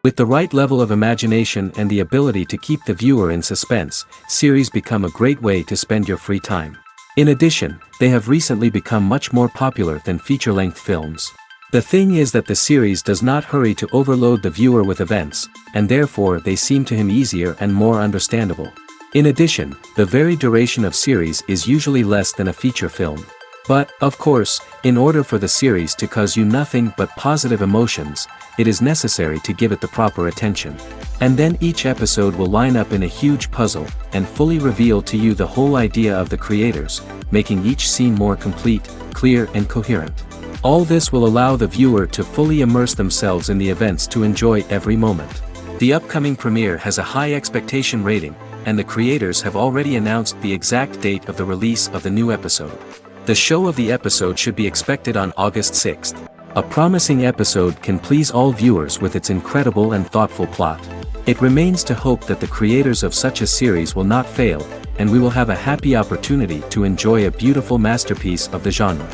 With the right level of imagination and the ability to keep the viewer in suspense, series become a great way to spend your free time. In addition, they have recently become much more popular than feature-length films. The thing is that the series does not hurry to overload the viewer with events, and therefore they seem to him easier and more understandable. In addition, the very duration of series is usually less than a feature film. But, of course, in order for the series to cause you nothing but positive emotions, it is necessary to give it the proper attention. And then each episode will line up in a huge puzzle, and fully reveal to you the whole idea of the creators, making each scene more complete, clear and coherent. All this will allow the viewer to fully immerse themselves in the events to enjoy every moment. The upcoming premiere has a high expectation rating, and the creators have already announced the exact date of the release of the new episode. The show of the episode should be expected on August 6th. A promising episode can please all viewers with its incredible and thoughtful plot. It remains to hope that the creators of such a series will not fail, and we will have a happy opportunity to enjoy a beautiful masterpiece of the genre.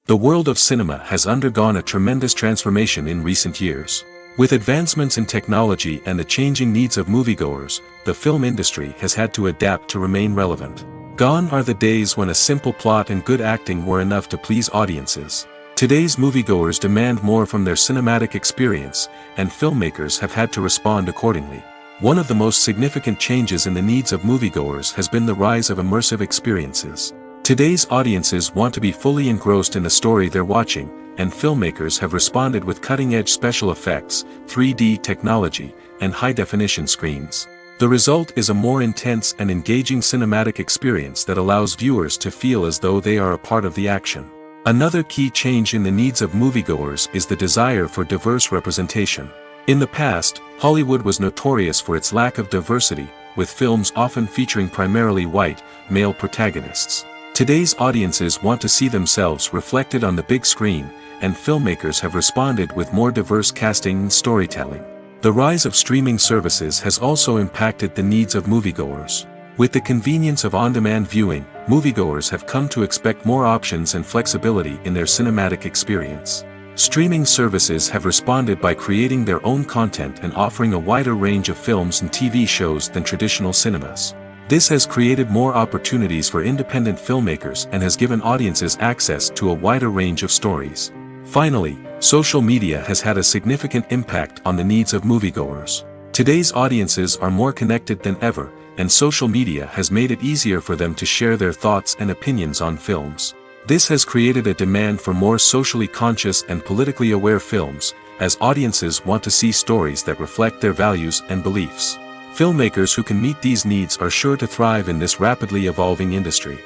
The world of cinema has undergone a tremendous transformation in recent years. With advancements in technology and the changing needs of moviegoers, the film industry has had to adapt to remain relevant. Gone are the days when a simple plot and good acting were enough to please audiences. Today's moviegoers demand more from their cinematic experience, and filmmakers have had to respond accordingly. One of the most significant changes in the needs of moviegoers has been the rise of immersive experiences. Today's audiences want to be fully engrossed in the story they're watching, and filmmakers have responded with cutting-edge special effects, 3D technology, and high-definition screens. The result is a more intense and engaging cinematic experience that allows viewers to feel as though they are a part of the action. Another key change in the needs of moviegoers is the desire for diverse representation. In the past, Hollywood was notorious for its lack of diversity, with films often featuring primarily white, male protagonists. Today's audiences want to see themselves reflected on the big screen, and filmmakers have responded with more diverse casting and storytelling. The rise of streaming services has also impacted the needs of moviegoers. With the convenience of on-demand viewing, moviegoers have come to expect more options and flexibility in their cinematic experience. Streaming services have responded by creating their own content and offering a wider range of films and TV shows than traditional cinemas. This has created more opportunities for independent filmmakers and has given audiences access to a wider range of stories. Finally, social media has had a significant impact on the needs of moviegoers. Today's audiences are more connected than ever, and social media has made it easier for them to share their thoughts and opinions on films. This has created a demand for more socially conscious and politically aware films, as audiences want to see stories that reflect their values and beliefs. Filmmakers who can meet these needs are sure to thrive in this rapidly evolving industry.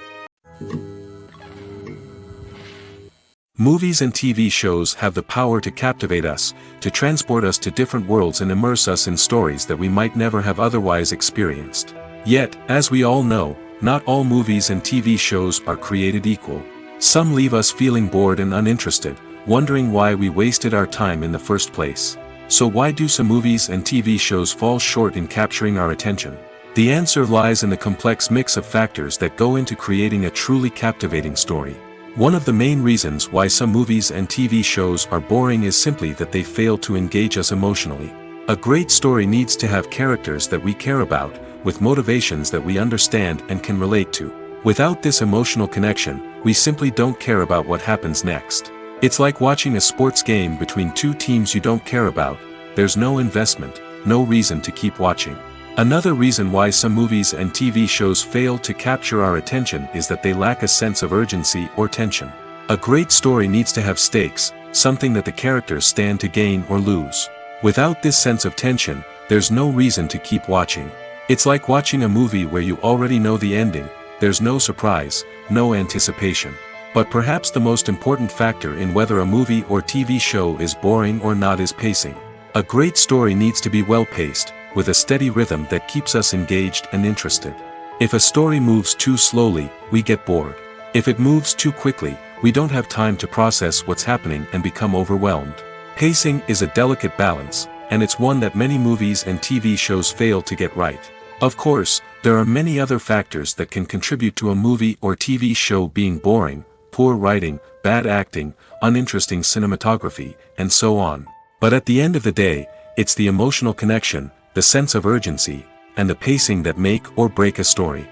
Movies and TV shows have the power to captivate us, to transport us to different worlds and immerse us in stories that we might never have otherwise experienced. Yet, as we all know, not all movies and TV shows are created equal. Some leave us feeling bored and uninterested, wondering why we wasted our time in the first place. So why do some movies and TV shows fall short in capturing our attention? The answer lies in the complex mix of factors that go into creating a truly captivating story. One of the main reasons why some movies and TV shows are boring is simply that they fail to engage us emotionally. A great story needs to have characters that we care about, with motivations that we understand and can relate to. Without this emotional connection, we simply don't care about what happens next. It's like watching a sports game between two teams you don't care about. There's no investment, no reason to keep watching. Another reason why some movies and TV shows fail to capture our attention is that they lack a sense of urgency or tension. A great story needs to have stakes, something that the characters stand to gain or lose. Without this sense of tension, there's no reason to keep watching. It's like watching a movie where you already know the ending. There's no surprise, no anticipation. But perhaps the most important factor in whether a movie or TV show is boring or not is pacing. A great story needs to be well-paced, with a steady rhythm that keeps us engaged and interested. If a story moves too slowly, we get bored. If it moves too quickly, we don't have time to process what's happening and become overwhelmed. Pacing is a delicate balance, and it's one that many movies and TV shows fail to get right. Of course, there are many other factors that can contribute to a movie or TV show being boring: poor writing, bad acting, uninteresting cinematography, and so on. But at the end of the day, it's the emotional connection, the sense of urgency, and the pacing that make or break a story.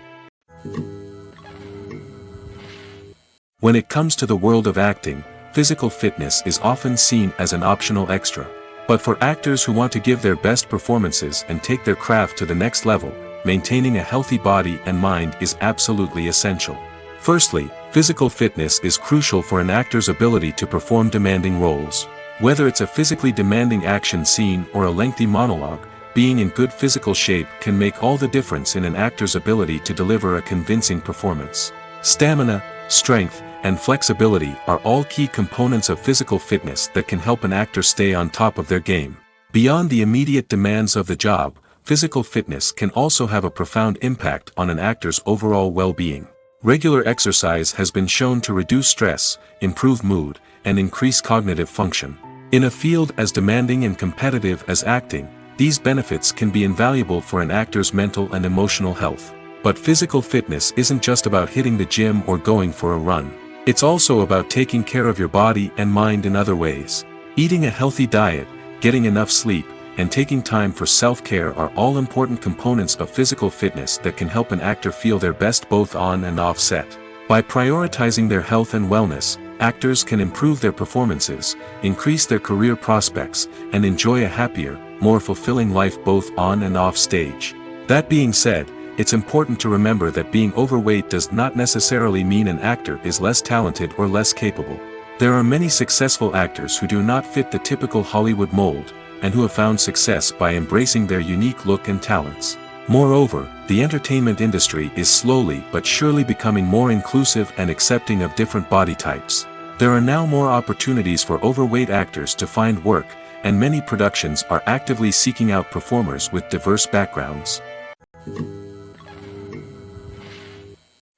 When it comes to the world of acting, physical fitness is often seen as an optional extra. But for actors who want to give their best performances and take their craft to the next level, maintaining a healthy body and mind is absolutely essential. Firstly, physical fitness is crucial for an actor's ability to perform demanding roles. Whether it's a physically demanding action scene or a lengthy monologue, being in good physical shape can make all the difference in an actor's ability to deliver a convincing performance. Stamina, strength, and flexibility are all key components of physical fitness that can help an actor stay on top of their game. Beyond the immediate demands of the job, physical fitness can also have a profound impact on an actor's overall well-being. Regular exercise has been shown to reduce stress, improve mood, and increase cognitive function. In a field as demanding and competitive as acting, these benefits can be invaluable for an actor's mental and emotional health. But physical fitness isn't just about hitting the gym or going for a run. It's also about taking care of your body and mind in other ways. Eating a healthy diet, getting enough sleep, and taking time for self-care are all important components of physical fitness that can help an actor feel their best both on and off set. By prioritizing their health and wellness, actors can improve their performances, increase their career prospects, and enjoy a happier, more fulfilling life both on and off stage. That being said, it's important to remember that being overweight does not necessarily mean an actor is less talented or less capable. There are many successful actors who do not fit the typical Hollywood mold, and who have found success by embracing their unique look and talents. Moreover, the entertainment industry is slowly but surely becoming more inclusive and accepting of different body types. There are now more opportunities for overweight actors to find work, and many productions are actively seeking out performers with diverse backgrounds.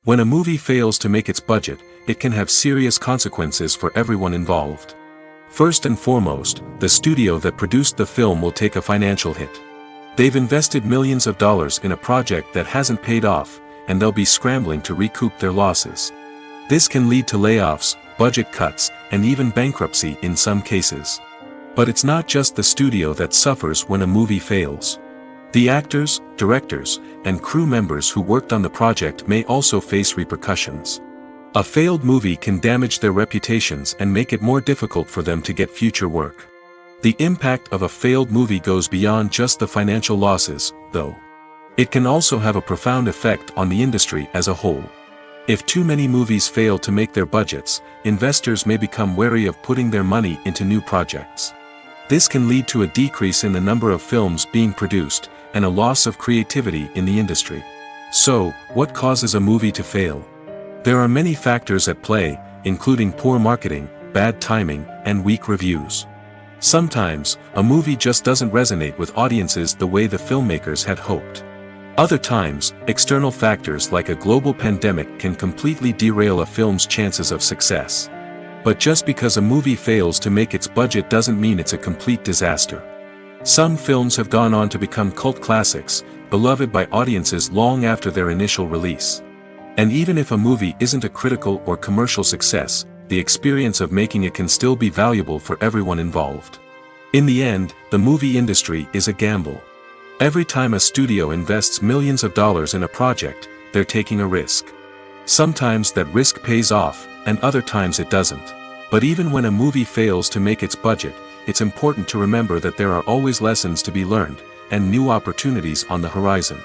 When a movie fails to make its budget, it can have serious consequences for everyone involved. First and foremost, the studio that produced the film will take a financial hit. They've invested millions of dollars in a project that hasn't paid off, and they'll be scrambling to recoup their losses. This can lead to layoffs, budget cuts, and even bankruptcy in some cases. But it's not just the studio that suffers when a movie fails. The actors, directors, and crew members who worked on the project may also face repercussions. A failed movie can damage their reputations and make it more difficult for them to get future work. The impact of a failed movie goes beyond just the financial losses, though. It can also have a profound effect on the industry as a whole. If too many movies fail to make their budgets, investors may become wary of putting their money into new projects. This can lead to a decrease in the number of films being produced, and a loss of creativity in the industry. So, what causes a movie to fail? There are many factors at play, including poor marketing, bad timing, and weak reviews. Sometimes, a movie just doesn't resonate with audiences the way the filmmakers had hoped. Other times, external factors like a global pandemic can completely derail a film's chances of success. But just because a movie fails to make its budget doesn't mean it's a complete disaster. Some films have gone on to become cult classics, beloved by audiences long after their initial release. And even if a movie isn't a critical or commercial success, the experience of making it can still be valuable for everyone involved. In the end, the movie industry is a gamble. Every time a studio invests millions of dollars in a project, they're taking a risk. Sometimes that risk pays off, and other times it doesn't. But even when a movie fails to make its budget, it's important to remember that there are always lessons to be learned, and new opportunities on the horizon.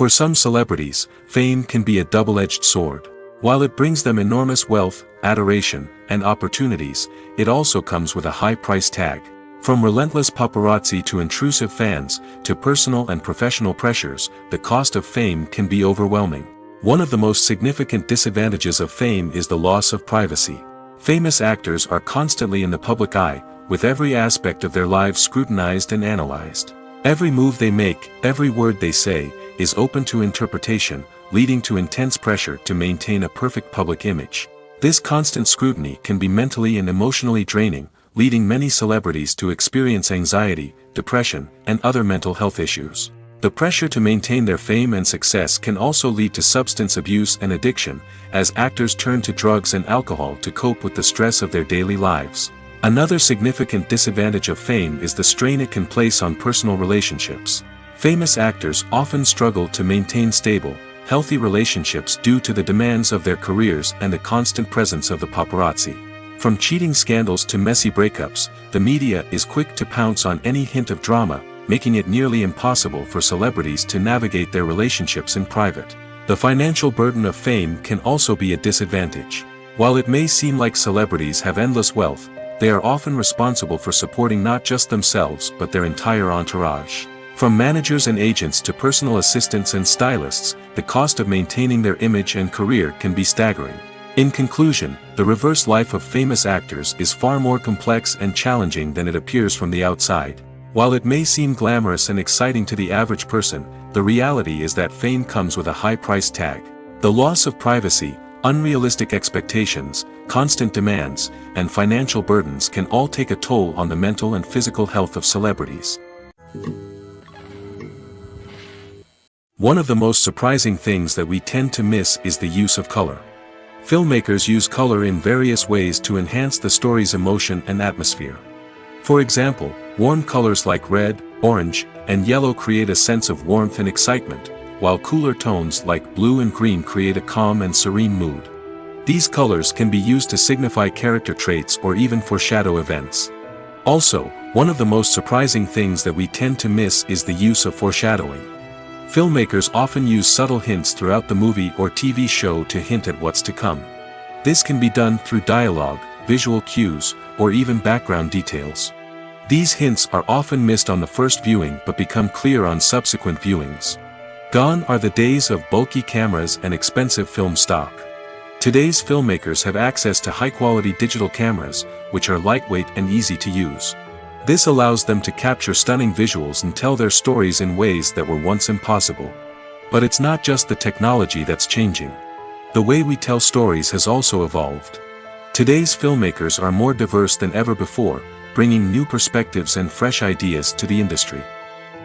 For some celebrities, fame can be a double-edged sword. While it brings them enormous wealth, adoration, and opportunities, it also comes with a high price tag. From relentless paparazzi to intrusive fans, to personal and professional pressures, the cost of fame can be overwhelming. One of the most significant disadvantages of fame is the loss of privacy. Famous actors are constantly in the public eye, with every aspect of their lives scrutinized and analyzed. Every move they make, every word they say, is open to interpretation, leading to intense pressure to maintain a perfect public image. This constant scrutiny can be mentally and emotionally draining, leading many celebrities to experience anxiety, depression, and other mental health issues. The pressure to maintain their fame and success can also lead to substance abuse and addiction, as actors turn to drugs and alcohol to cope with the stress of their daily lives. Another significant disadvantage of fame is the strain it can place on personal relationships. Famous actors often struggle to maintain stable, healthy relationships due to the demands of their careers and the constant presence of the paparazzi. From cheating scandals to messy breakups, the media is quick to pounce on any hint of drama, making it nearly impossible for celebrities to navigate their relationships in private. The financial burden of fame can also be a disadvantage. While it may seem like celebrities have endless wealth, they are often responsible for supporting not just themselves but their entire entourage. From managers and agents to personal assistants and stylists, the cost of maintaining their image and career can be staggering. In conclusion, the reverse life of famous actors is far more complex and challenging than it appears from the outside. While it may seem glamorous and exciting to the average person, the reality is that fame comes with a high price tag. The loss of privacy, unrealistic expectations, constant demands, and financial burdens can all take a toll on the mental and physical health of celebrities. One of the most surprising things that we tend to miss is the use of color. Filmmakers use color in various ways to enhance the story's emotion and atmosphere. For example, warm colors like red, orange, and yellow create a sense of warmth and excitement, while cooler tones like blue and green create a calm and serene mood. These colors can be used to signify character traits or even foreshadow events. Also, one of the most surprising things that we tend to miss is the use of foreshadowing. Filmmakers often use subtle hints throughout the movie or TV show to hint at what's to come. This can be done through dialogue, visual cues, or even background details. These hints are often missed on the first viewing but become clear on subsequent viewings. Gone are the days of bulky cameras and expensive film stock. Today's filmmakers have access to high-quality digital cameras, which are lightweight and easy to use. This allows them to capture stunning visuals and tell their stories in ways that were once impossible. But it's not just the technology that's changing. The way we tell stories has also evolved. Today's filmmakers are more diverse than ever before, bringing new perspectives and fresh ideas to the industry.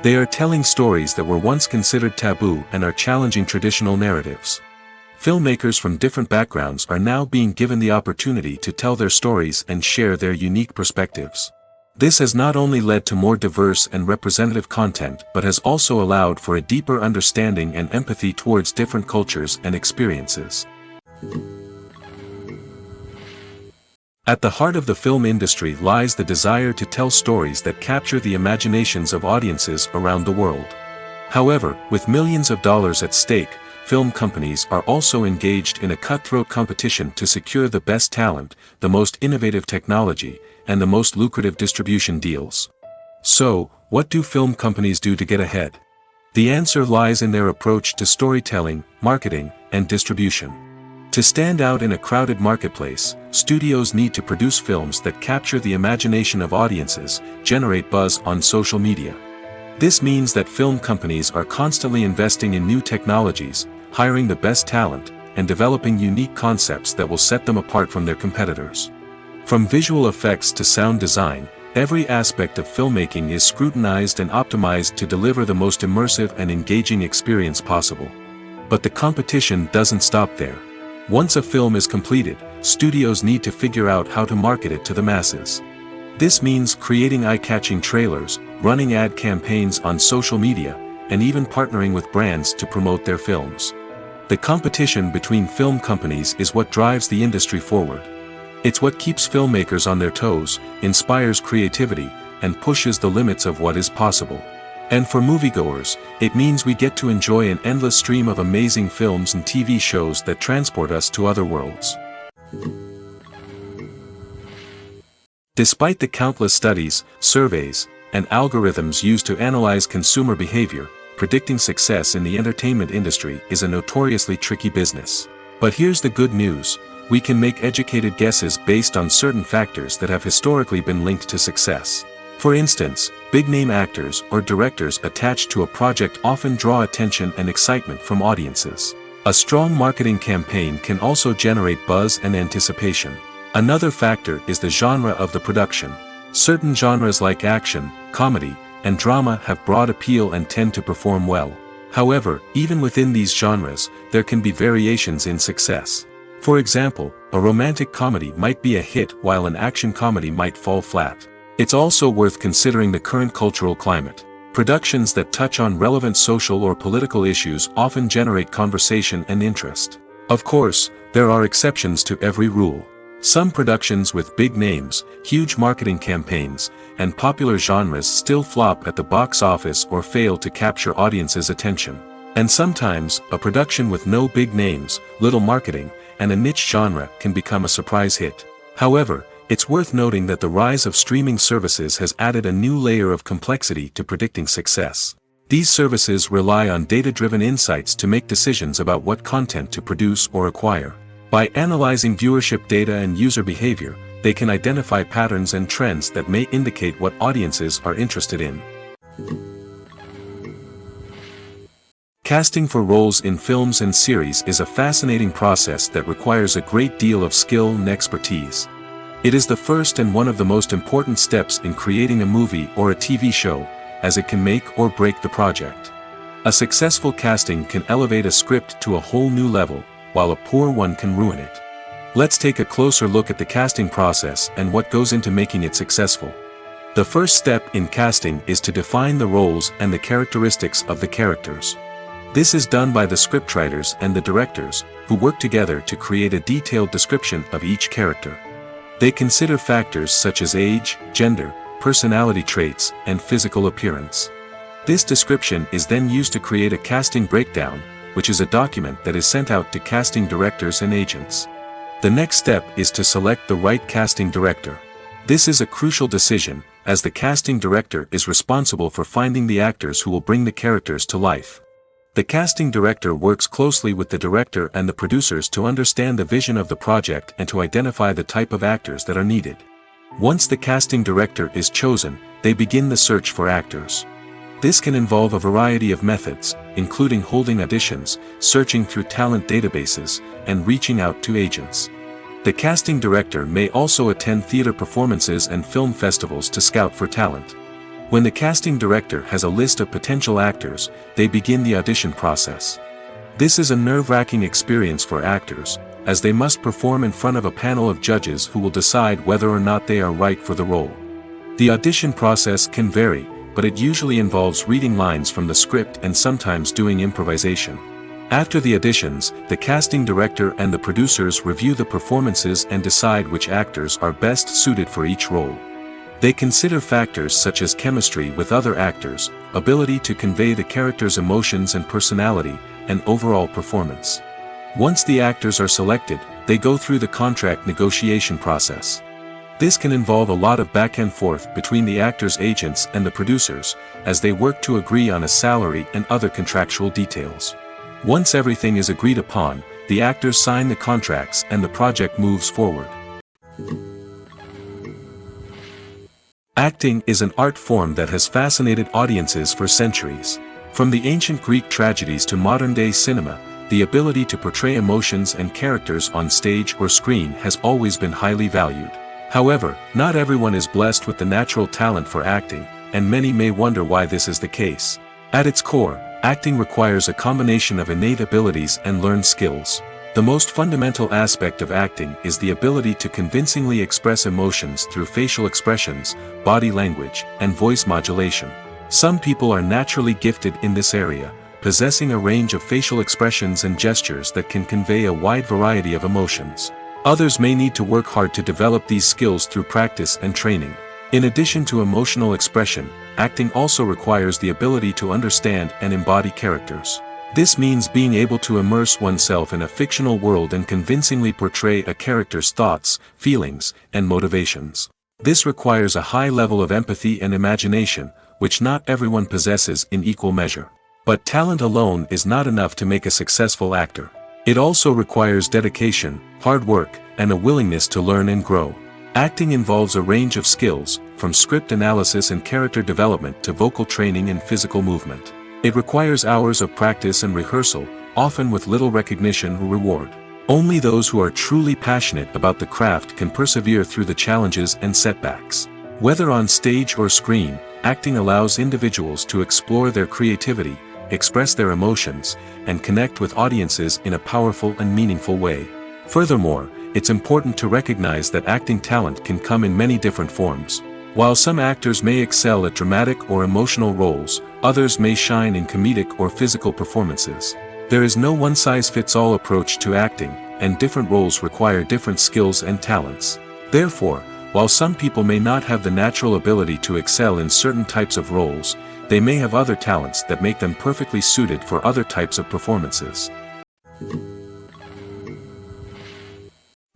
They are telling stories that were once considered taboo and are challenging traditional narratives. Filmmakers from different backgrounds are now being given the opportunity to tell their stories and share their unique perspectives. This has not only led to more diverse and representative content but has also allowed for a deeper understanding and empathy towards different cultures and experiences. At the heart of the film industry lies the desire to tell stories that capture the imaginations of audiences around the world. However, with millions of dollars at stake, film companies are also engaged in a cutthroat competition to secure the best talent, the most innovative technology, and the most lucrative distribution deals. So, what do film companies do to get ahead? The answer lies in their approach to storytelling, marketing, and distribution. To stand out in a crowded marketplace, studios need to produce films that capture the imagination of audiences, generate buzz on social media. This means that film companies are constantly investing in new technologies, hiring the best talent, and developing unique concepts that will set them apart from their competitors. From visual effects to sound design, every aspect of filmmaking is scrutinized and optimized to deliver the most immersive and engaging experience possible. But the competition doesn't stop there. Once a film is completed, studios need to figure out how to market it to the masses. This means creating eye-catching trailers, running ad campaigns on social media, and even partnering with brands to promote their films. The competition between film companies is what drives the industry forward. It's what keeps filmmakers on their toes, inspires creativity, and pushes the limits of what is possible. And for moviegoers, it means we get to enjoy an endless stream of amazing films and TV shows that transport us to other worlds. Despite the countless studies, surveys, and algorithms used to analyze consumer behavior, predicting success in the entertainment industry is a notoriously tricky business. But here's the good news. We can make educated guesses based on certain factors that have historically been linked to success. For instance, big-name actors or directors attached to a project often draw attention and excitement from audiences. A strong marketing campaign can also generate buzz and anticipation. Another factor is the genre of the production. Certain genres like action, comedy, and drama have broad appeal and tend to perform well. However, even within these genres, there can be variations in success. For example, a romantic comedy might be a hit while an action comedy might fall flat. It's also worth considering the current cultural climate. Productions that touch on relevant social or political issues often generate conversation and interest. Of course, there are exceptions to every rule. Some productions with big names, huge marketing campaigns, and popular genres still flop at the box office or fail to capture audiences' attention. And sometimes, a production with no big names, little marketing, and a niche genre can become a surprise hit. However, it's worth noting that the rise of streaming services has added a new layer of complexity to predicting success. These services rely on data-driven insights to make decisions about what content to produce or acquire. By analyzing viewership data and user behavior, they can identify patterns and trends that may indicate what audiences are interested in. Casting for roles in films and series is a fascinating process that requires a great deal of skill and expertise. It is the first and one of the most important steps in creating a movie or a TV show, as it can make or break the project. A successful casting can elevate a script to a whole new level, while a poor one can ruin it. Let's take a closer look at the casting process and what goes into making it successful. The first step in casting is to define the roles and the characteristics of the characters. This is done by the scriptwriters and the directors, who work together to create a detailed description of each character. They consider factors such as age, gender, personality traits, and physical appearance. This description is then used to create a casting breakdown, which is a document that is sent out to casting directors and agents. The next step is to select the right casting director. This is a crucial decision, as the casting director is responsible for finding the actors who will bring the characters to life. The casting director works closely with the director and the producers to understand the vision of the project and to identify the type of actors that are needed. Once the casting director is chosen, they begin the search for actors. This can involve a variety of methods, including holding auditions, searching through talent databases, and reaching out to agents. The casting director may also attend theater performances and film festivals to scout for talent. When the casting director has a list of potential actors, they begin the audition process. This is a nerve-wracking experience for actors, as they must perform in front of a panel of judges who will decide whether or not they are right for the role. The audition process can vary, but it usually involves reading lines from the script and sometimes doing improvisation. After the auditions, the casting director and the producers review the performances and decide which actors are best suited for each role. They consider factors such as chemistry with other actors, ability to convey the character's emotions and personality, and overall performance. Once the actors are selected, they go through the contract negotiation process. This can involve a lot of back and forth between the actors' agents and the producers, as they work to agree on a salary and other contractual details. Once everything is agreed upon, the actors sign the contracts and the project moves forward. Acting is an art form that has fascinated audiences for centuries. From the ancient Greek tragedies to modern-day cinema, the ability to portray emotions and characters on stage or screen has always been highly valued. However, not everyone is blessed with the natural talent for acting, and many may wonder why this is the case. At its core, acting requires a combination of innate abilities and learned skills. The most fundamental aspect of acting is the ability to convincingly express emotions through facial expressions, body language, and voice modulation. Some people are naturally gifted in this area, possessing a range of facial expressions and gestures that can convey a wide variety of emotions. Others may need to work hard to develop these skills through practice and training. In addition to emotional expression, acting also requires the ability to understand and embody characters. This means being able to immerse oneself in a fictional world and convincingly portray a character's thoughts, feelings, and motivations. This requires a high level of empathy and imagination, which not everyone possesses in equal measure. But talent alone is not enough to make a successful actor. It also requires dedication, hard work, and a willingness to learn and grow. Acting involves a range of skills, from script analysis and character development to vocal training and physical movement. It requires hours of practice and rehearsal, often with little recognition or reward. Only those who are truly passionate about the craft can persevere through the challenges and setbacks. Whether on stage or screen, acting allows individuals to explore their creativity, express their emotions, and connect with audiences in a powerful and meaningful way. Furthermore, it's important to recognize that acting talent can come in many different forms. While some actors may excel at dramatic or emotional roles, others may shine in comedic or physical performances. There is no one-size-fits-all approach to acting, and different roles require different skills and talents. Therefore, while some people may not have the natural ability to excel in certain types of roles, they may have other talents that make them perfectly suited for other types of performances.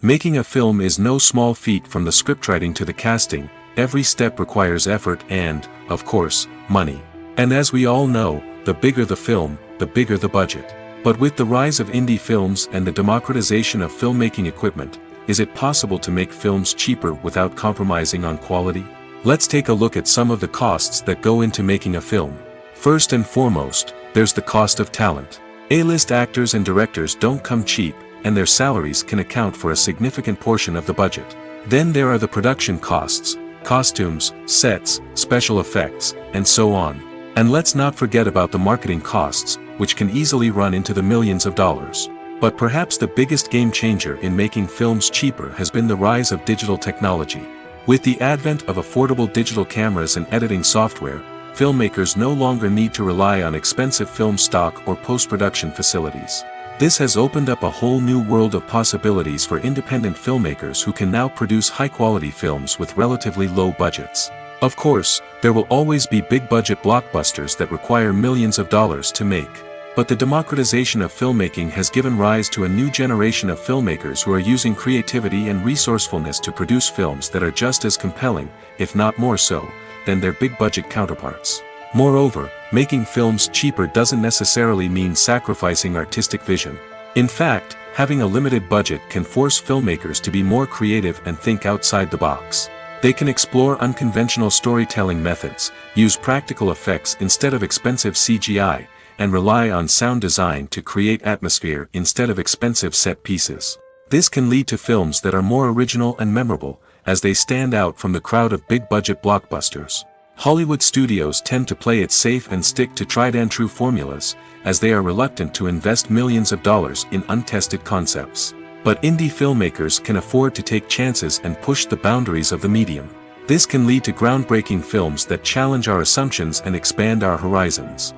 Making a film is no small feat. From the scriptwriting to the casting, every step requires effort and, of course, money. And as we all know, the bigger the film, the bigger the budget. But with the rise of indie films and the democratization of filmmaking equipment, is it possible to make films cheaper without compromising on quality? Let's take a look at some of the costs that go into making a film. First and foremost, there's the cost of talent. A-list actors and directors don't come cheap, and their salaries can account for a significant portion of the budget. Then there are the production costs, costumes, sets, special effects, and so on. And let's not forget about the marketing costs, which can easily run into the millions of dollars. But perhaps the biggest game changer in making films cheaper has been the rise of digital technology. With the advent of affordable digital cameras and editing software, filmmakers no longer need to rely on expensive film stock or post-production facilities. This has opened up a whole new world of possibilities for independent filmmakers who can now produce high-quality films with relatively low budgets. Of course, there will always be big-budget blockbusters that require millions of dollars to make. But the democratization of filmmaking has given rise to a new generation of filmmakers who are using creativity and resourcefulness to produce films that are just as compelling, if not more so, than their big-budget counterparts. Moreover, making films cheaper doesn't necessarily mean sacrificing artistic vision. In fact, having a limited budget can force filmmakers to be more creative and think outside the box. They can explore unconventional storytelling methods, use practical effects instead of expensive CGI, and rely on sound design to create atmosphere instead of expensive set pieces. This can lead to films that are more original and memorable, as they stand out from the crowd of big-budget blockbusters. Hollywood studios tend to play it safe and stick to tried-and-true formulas, as they are reluctant to invest millions of dollars in untested concepts. But indie filmmakers can afford to take chances and push the boundaries of the medium. This can lead to groundbreaking films that challenge our assumptions and expand our horizons.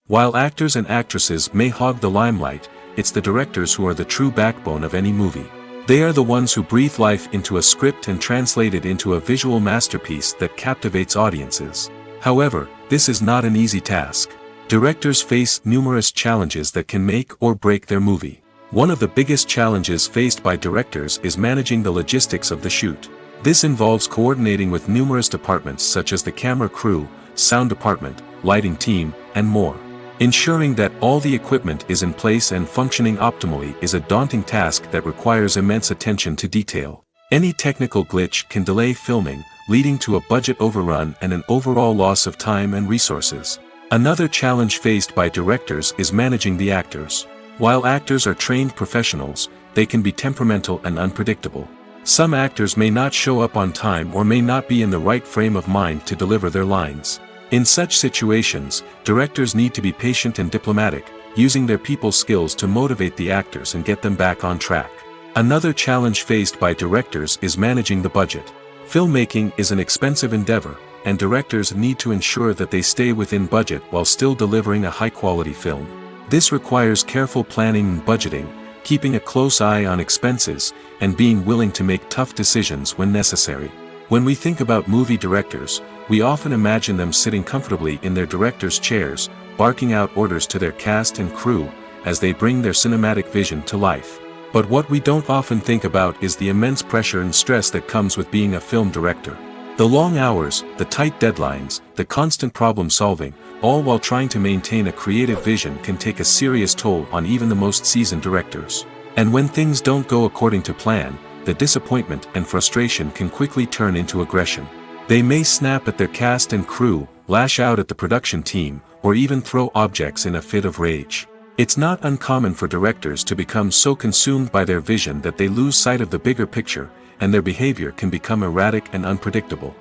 While actors and actresses may hog the limelight, it's the directors who are the true backbone of any movie. They are the ones who breathe life into a script and translate it into a visual masterpiece that captivates audiences. However, this is not an easy task. Directors face numerous challenges that can make or break their movie. One of the biggest challenges faced by directors is managing the logistics of the shoot. This involves coordinating with numerous departments such as the camera crew, sound department, lighting team, and more. Ensuring that all the equipment is in place and functioning optimally is a daunting task that requires immense attention to detail. Any technical glitch can delay filming, leading to a budget overrun and an overall loss of time and resources. Another challenge faced by directors is managing the actors. While actors are trained professionals, they can be temperamental and unpredictable. Some actors may not show up on time or may not be in the right frame of mind to deliver their lines. In such situations, directors need to be patient and diplomatic, using their people skills to motivate the actors and get them back on track. Another challenge faced by directors is managing the budget. Filmmaking is an expensive endeavor, and directors need to ensure that they stay within budget while still delivering a high-quality film. This requires careful planning and budgeting, keeping a close eye on expenses, and being willing to make tough decisions when necessary. When we think about movie directors, we often imagine them sitting comfortably in their director's chairs, barking out orders to their cast and crew, as they bring their cinematic vision to life. But what we don't often think about is the immense pressure and stress that comes with being a film director. The long hours, the tight deadlines, the constant problem solving, all while trying to maintain a creative vision can take a serious toll on even the most seasoned directors. And when things don't go according to plan, the disappointment and frustration can quickly turn into aggression. They may snap at their cast and crew, lash out at the production team, or even throw objects in a fit of rage. It's not uncommon for directors to become so consumed by their vision that they lose sight of the bigger picture, and their behavior can become erratic and unpredictable.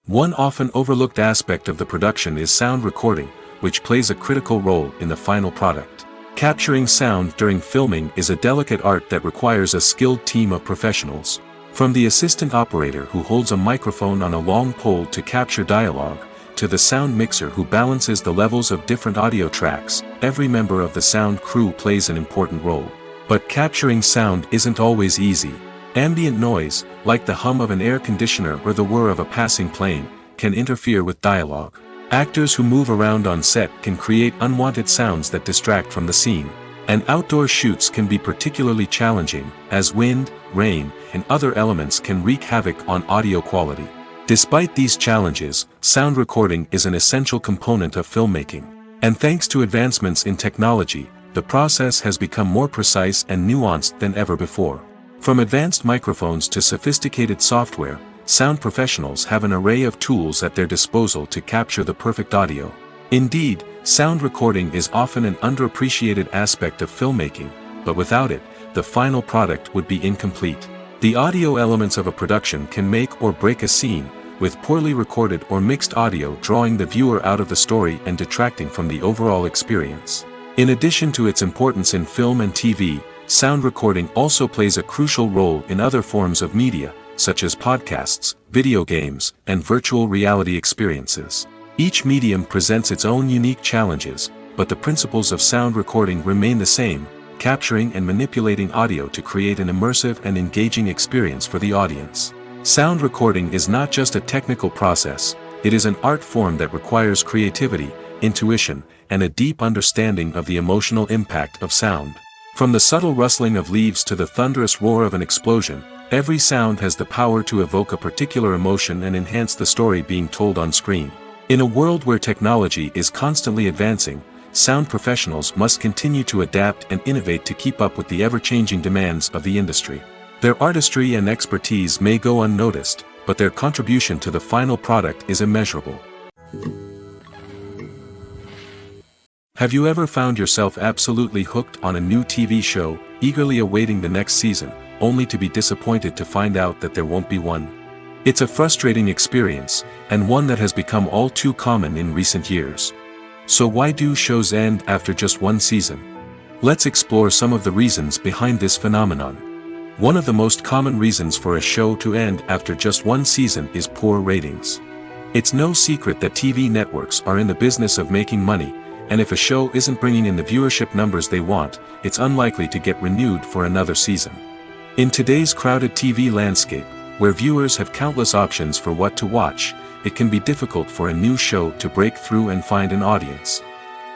One often overlooked aspect of the production is sound recording, which plays a critical role in the final product. Capturing sound during filming is a delicate art that requires a skilled team of professionals. From the assistant operator who holds a microphone on a long pole to capture dialogue, to the sound mixer who balances the levels of different audio tracks, every member of the sound crew plays an important role. But capturing sound isn't always easy. Ambient noise, like the hum of an air conditioner or the whir of a passing plane, can interfere with dialogue. Actors who move around on set can create unwanted sounds that distract from the scene. And outdoor shoots can be particularly challenging, as wind, rain, and other elements can wreak havoc on audio quality. Despite these challenges, sound recording is an essential component of filmmaking. And thanks to advancements in technology, the process has become more precise and nuanced than ever before. From advanced microphones to sophisticated software, sound professionals have an array of tools at their disposal to capture the perfect audio. Indeed, sound recording is often an underappreciated aspect of filmmaking, but without it, the final product would be incomplete. The audio elements of a production can make or break a scene, with poorly recorded or mixed audio drawing the viewer out of the story and detracting from the overall experience. In addition to its importance in film and TV, sound recording also plays a crucial role in other forms of media, such as podcasts, video games, and virtual reality experiences. Each medium presents its own unique challenges, but the principles of sound recording remain the same, capturing and manipulating audio to create an immersive and engaging experience for the audience. Sound recording is not just a technical process, it is an art form that requires creativity, intuition, and a deep understanding of the emotional impact of sound. From the subtle rustling of leaves to the thunderous roar of an explosion, every sound has the power to evoke a particular emotion and enhance the story being told on screen. In a world where technology is constantly advancing, sound professionals must continue to adapt and innovate to keep up with the ever-changing demands of the industry. Their artistry and expertise may go unnoticed, but their contribution to the final product is immeasurable. Have you ever found yourself absolutely hooked on a new TV show, eagerly awaiting the next season, only to be disappointed to find out that there won't be one? It's a frustrating experience, and one that has become all too common in recent years. So why do shows end after just one season? Let's explore some of the reasons behind this phenomenon. One of the most common reasons for a show to end after just one season is poor ratings. It's no secret that TV networks are in the business of making money, and if a show isn't bringing in the viewership numbers they want, it's unlikely to get renewed for another season. In today's crowded TV landscape, where viewers have countless options for what to watch, it can be difficult for a new show to break through and find an audience.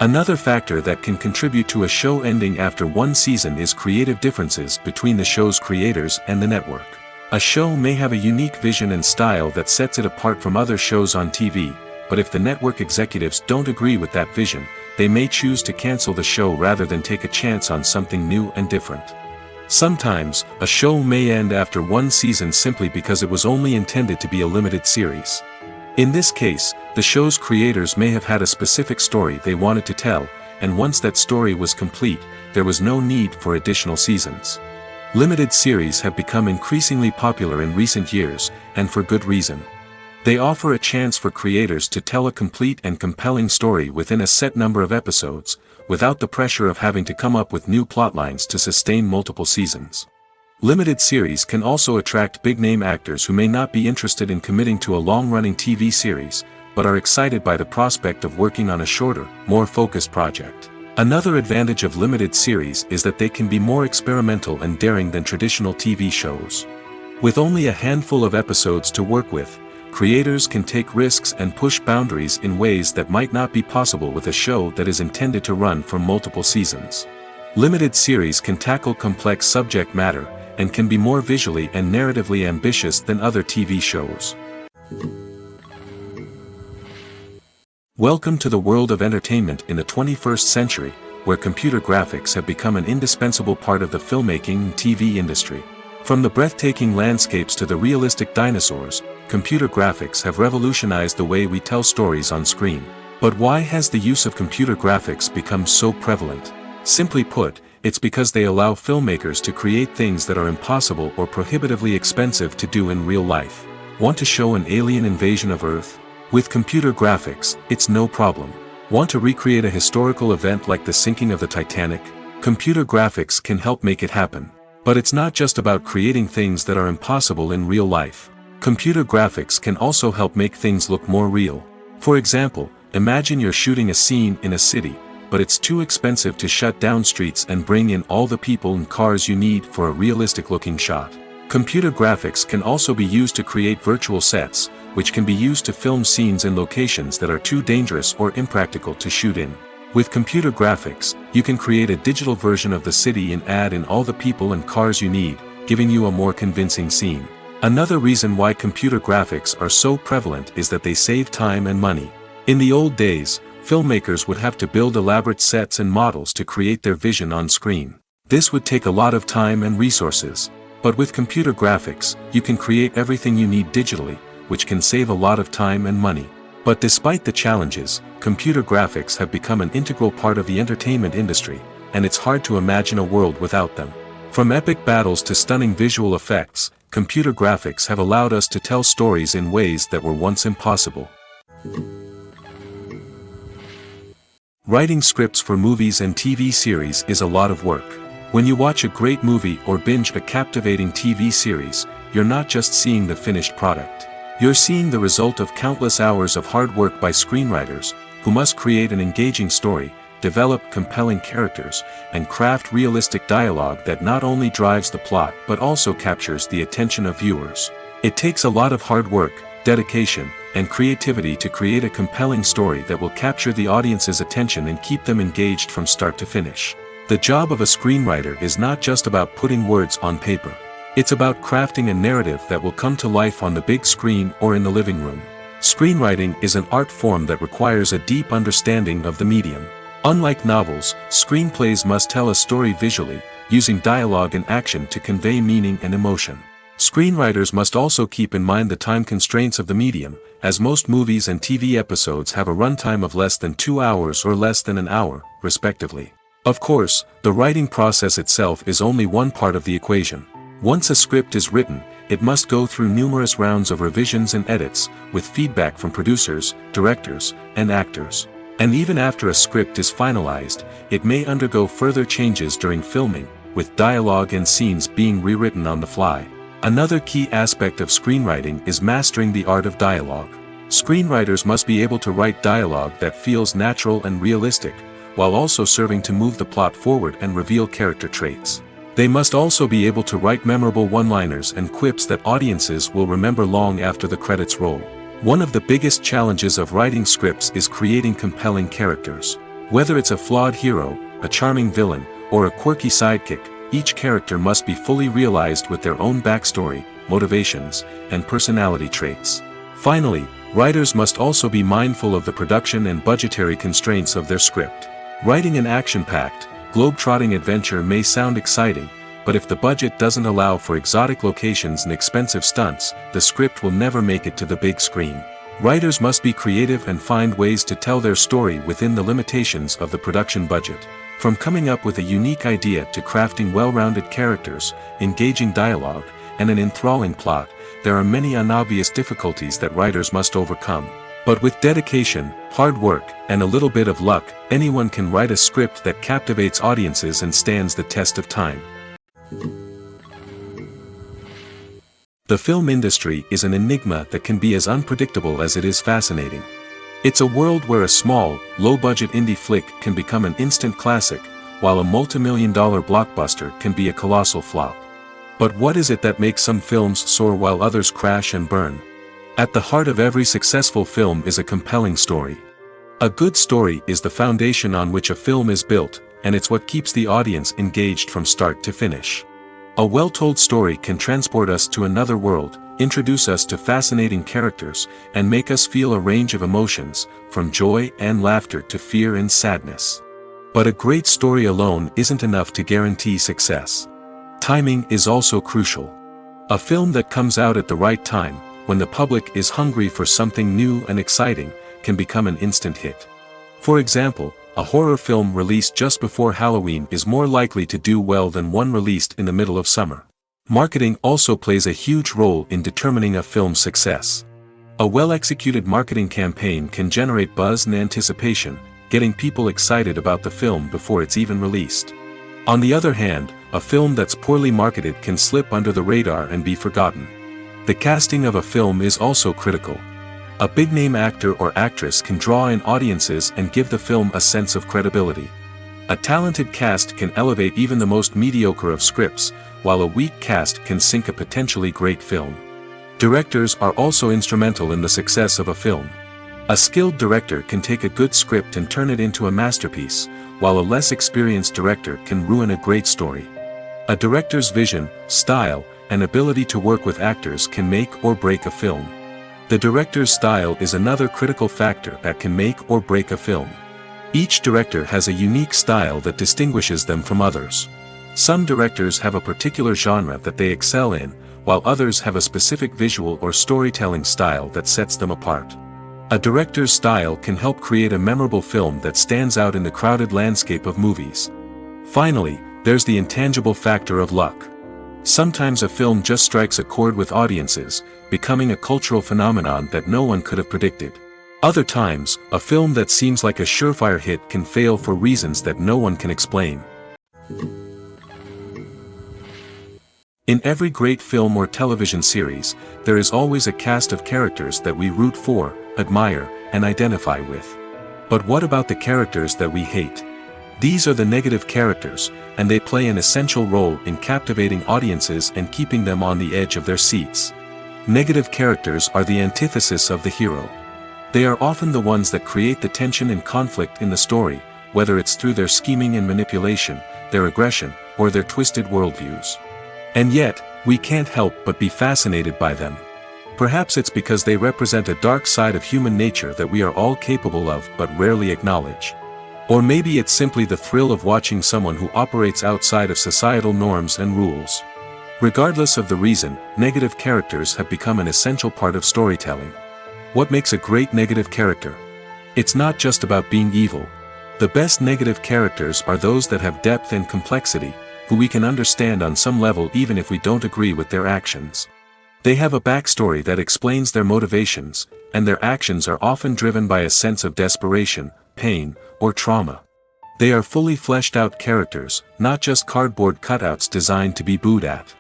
Another factor that can contribute to a show ending after one season is creative differences between the show's creators and the network. A show may have a unique vision and style that sets it apart from other shows on TV, but if the network executives don't agree with that vision, they may choose to cancel the show rather than take a chance on something new and different. Sometimes, a show may end after one season simply because it was only intended to be a limited series. In this case, the show's creators may have had a specific story they wanted to tell, and once that story was complete, there was no need for additional seasons. Limited series have become increasingly popular in recent years, and for good reason. They offer a chance for creators to tell a complete and compelling story within a set number of episodes, without the pressure of having to come up with new plotlines to sustain multiple seasons. Limited series can also attract big-name actors who may not be interested in committing to a long-running TV series, but are excited by the prospect of working on a shorter, more focused project. Another advantage of limited series is that they can be more experimental and daring than traditional TV shows. With only a handful of episodes to work with, creators can take risks and push boundaries in ways that might not be possible with a show that is intended to run for multiple seasons. Limited series can tackle complex subject matter, and can be more visually and narratively ambitious than other TV shows. Welcome to the world of entertainment in the 21st century, where computer graphics have become an indispensable part of the filmmaking and TV industry. From the breathtaking landscapes to the realistic dinosaurs, computer graphics have revolutionized the way we tell stories on screen. But why has the use of computer graphics become so prevalent? Simply put, It's because they allow filmmakers to create things that are impossible or prohibitively expensive to do in real life. Want to show an alien invasion of Earth? With computer graphics, it's no problem. Want to recreate a historical event like the sinking of the Titanic? Computer graphics can help make it happen. But it's not just about creating things that are impossible in real life. Computer graphics can also help make things look more real. For example, imagine you're shooting a scene in a city, but it's too expensive to shut down streets and bring in all the people and cars you need for a realistic-looking shot. Computer graphics can also be used to create virtual sets, which can be used to film scenes in locations that are too dangerous or impractical to shoot in. With computer graphics, you can create a digital version of the city and add in all the people and cars you need, giving you a more convincing scene. Another reason why computer graphics are so prevalent is that they save time and money. In the old days, filmmakers would have to build elaborate sets and models to create their vision on screen. This would take a lot of time and resources. But with computer graphics, you can create everything you need digitally, which can save a lot of time and money. But despite the challenges, computer graphics have become an integral part of the entertainment industry, and it's hard to imagine a world without them. From epic battles to stunning visual effects, computer graphics have allowed us to tell stories in ways that were once impossible. Writing scripts for movies and TV series is a lot of work. When you watch a great movie or binge a captivating TV series, you're not just seeing the finished product. You're seeing the result of countless hours of hard work by screenwriters, who must create an engaging story, develop compelling characters, and craft realistic dialogue that not only drives the plot but also captures the attention of viewers. It takes a lot of hard work, dedication, and creativity to create a compelling story that will capture the audience's attention and keep them engaged from start to finish. The job of a screenwriter is not just about putting words on paper. It's about crafting a narrative that will come to life on the big screen or in the living room. Screenwriting is an art form that requires a deep understanding of the medium. Unlike novels, screenplays must tell a story visually, using dialogue and action to convey meaning and emotion. Screenwriters must also keep in mind the time constraints of the medium, as most movies and TV episodes have a runtime of less than 2 hours or less than an hour, respectively. Of course, the writing process itself is only one part of the equation. Once a script is written, it must go through numerous rounds of revisions and edits, with feedback from producers, directors, and actors. And even after a script is finalized, it may undergo further changes during filming, with dialogue and scenes being rewritten on the fly. Another key aspect of screenwriting is mastering the art of dialogue. Screenwriters must be able to write dialogue that feels natural and realistic, while also serving to move the plot forward and reveal character traits. They must also be able to write memorable one-liners and quips that audiences will remember long after the credits roll. One of the biggest challenges of writing scripts is creating compelling characters. Whether it's a flawed hero, a charming villain, or a quirky sidekick, each character must be fully realized with their own backstory, motivations, and personality traits. Finally, writers must also be mindful of the production and budgetary constraints of their script. Writing an action-packed, globe-trotting adventure may sound exciting, but if the budget doesn't allow for exotic locations and expensive stunts, the script will never make it to the big screen. Writers must be creative and find ways to tell their story within the limitations of the production budget. From coming up with a unique idea to crafting well-rounded characters, engaging dialogue, and an enthralling plot, there are many unobvious difficulties that writers must overcome. But with dedication, hard work, and a little bit of luck, anyone can write a script that captivates audiences and stands the test of time. The film industry is an enigma that can be as unpredictable as it is fascinating. It's a world where a small, low-budget indie flick can become an instant classic, while a multi-million-dollar blockbuster can be a colossal flop. But what is it that makes some films soar while others crash and burn? At the heart of every successful film is a compelling story. A good story is the foundation on which a film is built, and it's what keeps the audience engaged from start to finish. A well-told story can transport us to another world, introduce us to fascinating characters, and make us feel a range of emotions, from joy and laughter to fear and sadness. But a great story alone isn't enough to guarantee success. Timing is also crucial. A film that comes out at the right time, when the public is hungry for something new and exciting, can become an instant hit. For example, A horror film released just before Halloween is more likely to do well than one released in the middle of summer. Marketing also plays a huge role in determining a film's success. A well-executed marketing campaign can generate buzz and anticipation, getting people excited about the film before it's even released. On the other hand, a film that's poorly marketed can slip under the radar and be forgotten. The casting of a film is also critical. A big-name actor or actress can draw in audiences and give the film a sense of credibility. A talented cast can elevate even the most mediocre of scripts, while a weak cast can sink a potentially great film. Directors are also instrumental in the success of a film. A skilled director can take a good script and turn it into a masterpiece, while a less experienced director can ruin a great story. A director's vision, style, and ability to work with actors can make or break a film. The director's style is another critical factor that can make or break a film. Each director has a unique style that distinguishes them from others. Some directors have a particular genre that they excel in, while others have a specific visual or storytelling style that sets them apart. A director's style can help create a memorable film that stands out in the crowded landscape of movies. Finally, there's the intangible factor of luck. Sometimes a film just strikes a chord with audiences, becoming a cultural phenomenon that no one could have predicted. Other times, a film that seems like a surefire hit can fail for reasons that no one can explain. In every great film or television series, there is always a cast of characters that we root for, admire, and identify with. But what about the characters that we hate? These are the negative characters, and they play an essential role in captivating audiences and keeping them on the edge of their seats. Negative characters are the antithesis of the hero. They are often the ones that create the tension and conflict in the story, whether it's through their scheming and manipulation, their aggression, or their twisted worldviews. And yet, we can't help but be fascinated by them. Perhaps it's because they represent a dark side of human nature that we are all capable of but rarely acknowledge. Or maybe it's simply the thrill of watching someone who operates outside of societal norms and rules. Regardless of the reason, negative characters have become an essential part of storytelling. What makes a great negative character? It's not just about being evil. The best negative characters are those that have depth and complexity, who we can understand on some level even if we don't agree with their actions. They have a backstory that explains their motivations, and their actions are often driven by a sense of desperation, pain, or trauma. They are fully fleshed out characters, not just cardboard cutouts designed to be booed at.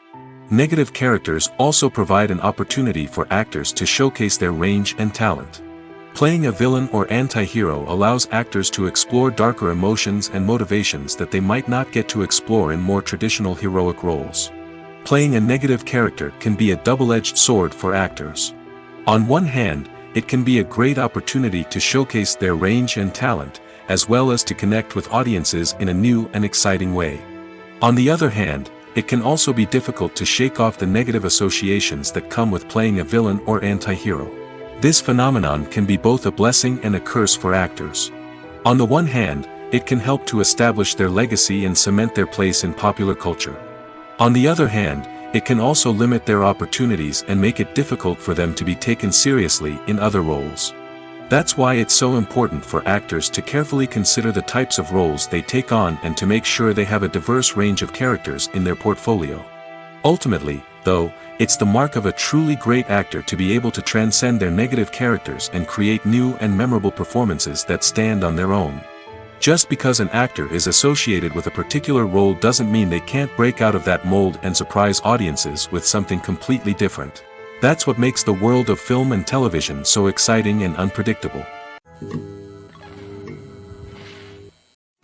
Negative characters also provide an opportunity for actors to showcase their range and talent. Playing a villain or anti-hero allows actors to explore darker emotions and motivations that they might not get to explore in more traditional heroic roles. Playing a negative character can be a double-edged sword for actors. On one hand, it can be a great opportunity to showcase their range and talent, as well as to connect with audiences in a new and exciting way. On the other hand, it can also be difficult to shake off the negative associations that come with playing a villain or anti-hero. This phenomenon can be both a blessing and a curse for actors. On the one hand, it can help to establish their legacy and cement their place in popular culture. On the other hand, it can also limit their opportunities and make it difficult for them to be taken seriously in other roles. That's why it's so important for actors to carefully consider the types of roles they take on and to make sure they have a diverse range of characters in their portfolio. Ultimately, though, it's the mark of a truly great actor to be able to transcend their negative characters and create new and memorable performances that stand on their own. Just because an actor is associated with a particular role doesn't mean they can't break out of that mold and surprise audiences with something completely different. That's what makes the world of film and television so exciting and unpredictable.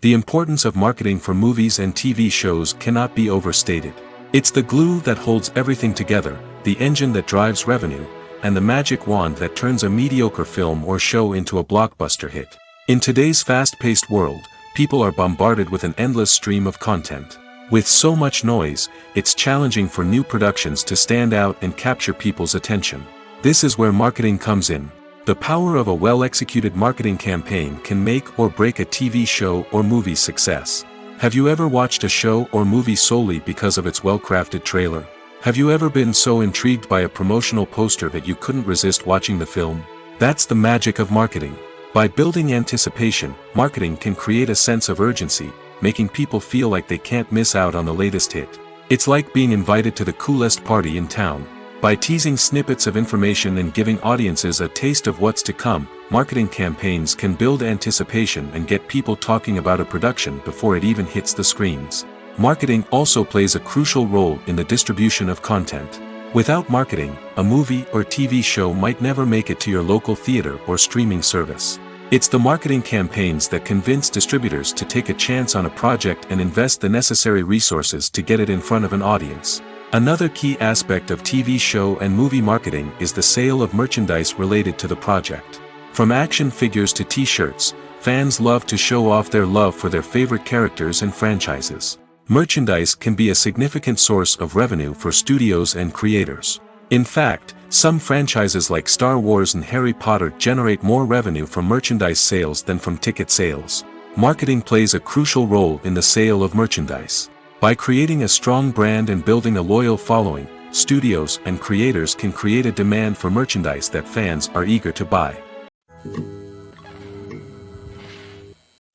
The importance of marketing for movies and TV shows cannot be overstated. It's the glue that holds everything together, the engine that drives revenue, and the magic wand that turns a mediocre film or show into a blockbuster hit. In today's fast-paced world, people are bombarded with an endless stream of content. With so much noise, it's challenging for new productions to stand out and capture people's attention. This is where marketing comes in. The power of a well-executed marketing campaign can make or break a TV show or movie's success. Have you ever watched a show or movie solely because of its well-crafted trailer? Have you ever been so intrigued by a promotional poster that you couldn't resist watching the film? That's the magic of marketing. By building anticipation, marketing can create a sense of urgency, making people feel like they can't miss out on the latest hit. It's like being invited to the coolest party in town. By teasing snippets of information and giving audiences a taste of what's to come, marketing campaigns can build anticipation and get people talking about a production before it even hits the screens. Marketing also plays a crucial role in the distribution of content. Without marketing, a movie or TV show might never make it to your local theater or streaming service. It's the marketing campaigns that convince distributors to take a chance on a project and invest the necessary resources to get it in front of an audience. Another key aspect of TV show and movie marketing is the sale of merchandise related to the project. From action figures to t-shirts, fans love to show off their love for their favorite characters and franchises. Merchandise can be a significant source of revenue for studios and creators. In fact, some franchises like Star Wars and Harry Potter generate more revenue from merchandise sales than from ticket sales. Marketing plays a crucial role in the sale of merchandise. By creating a strong brand and building a loyal following, studios and creators can create a demand for merchandise that fans are eager to buy.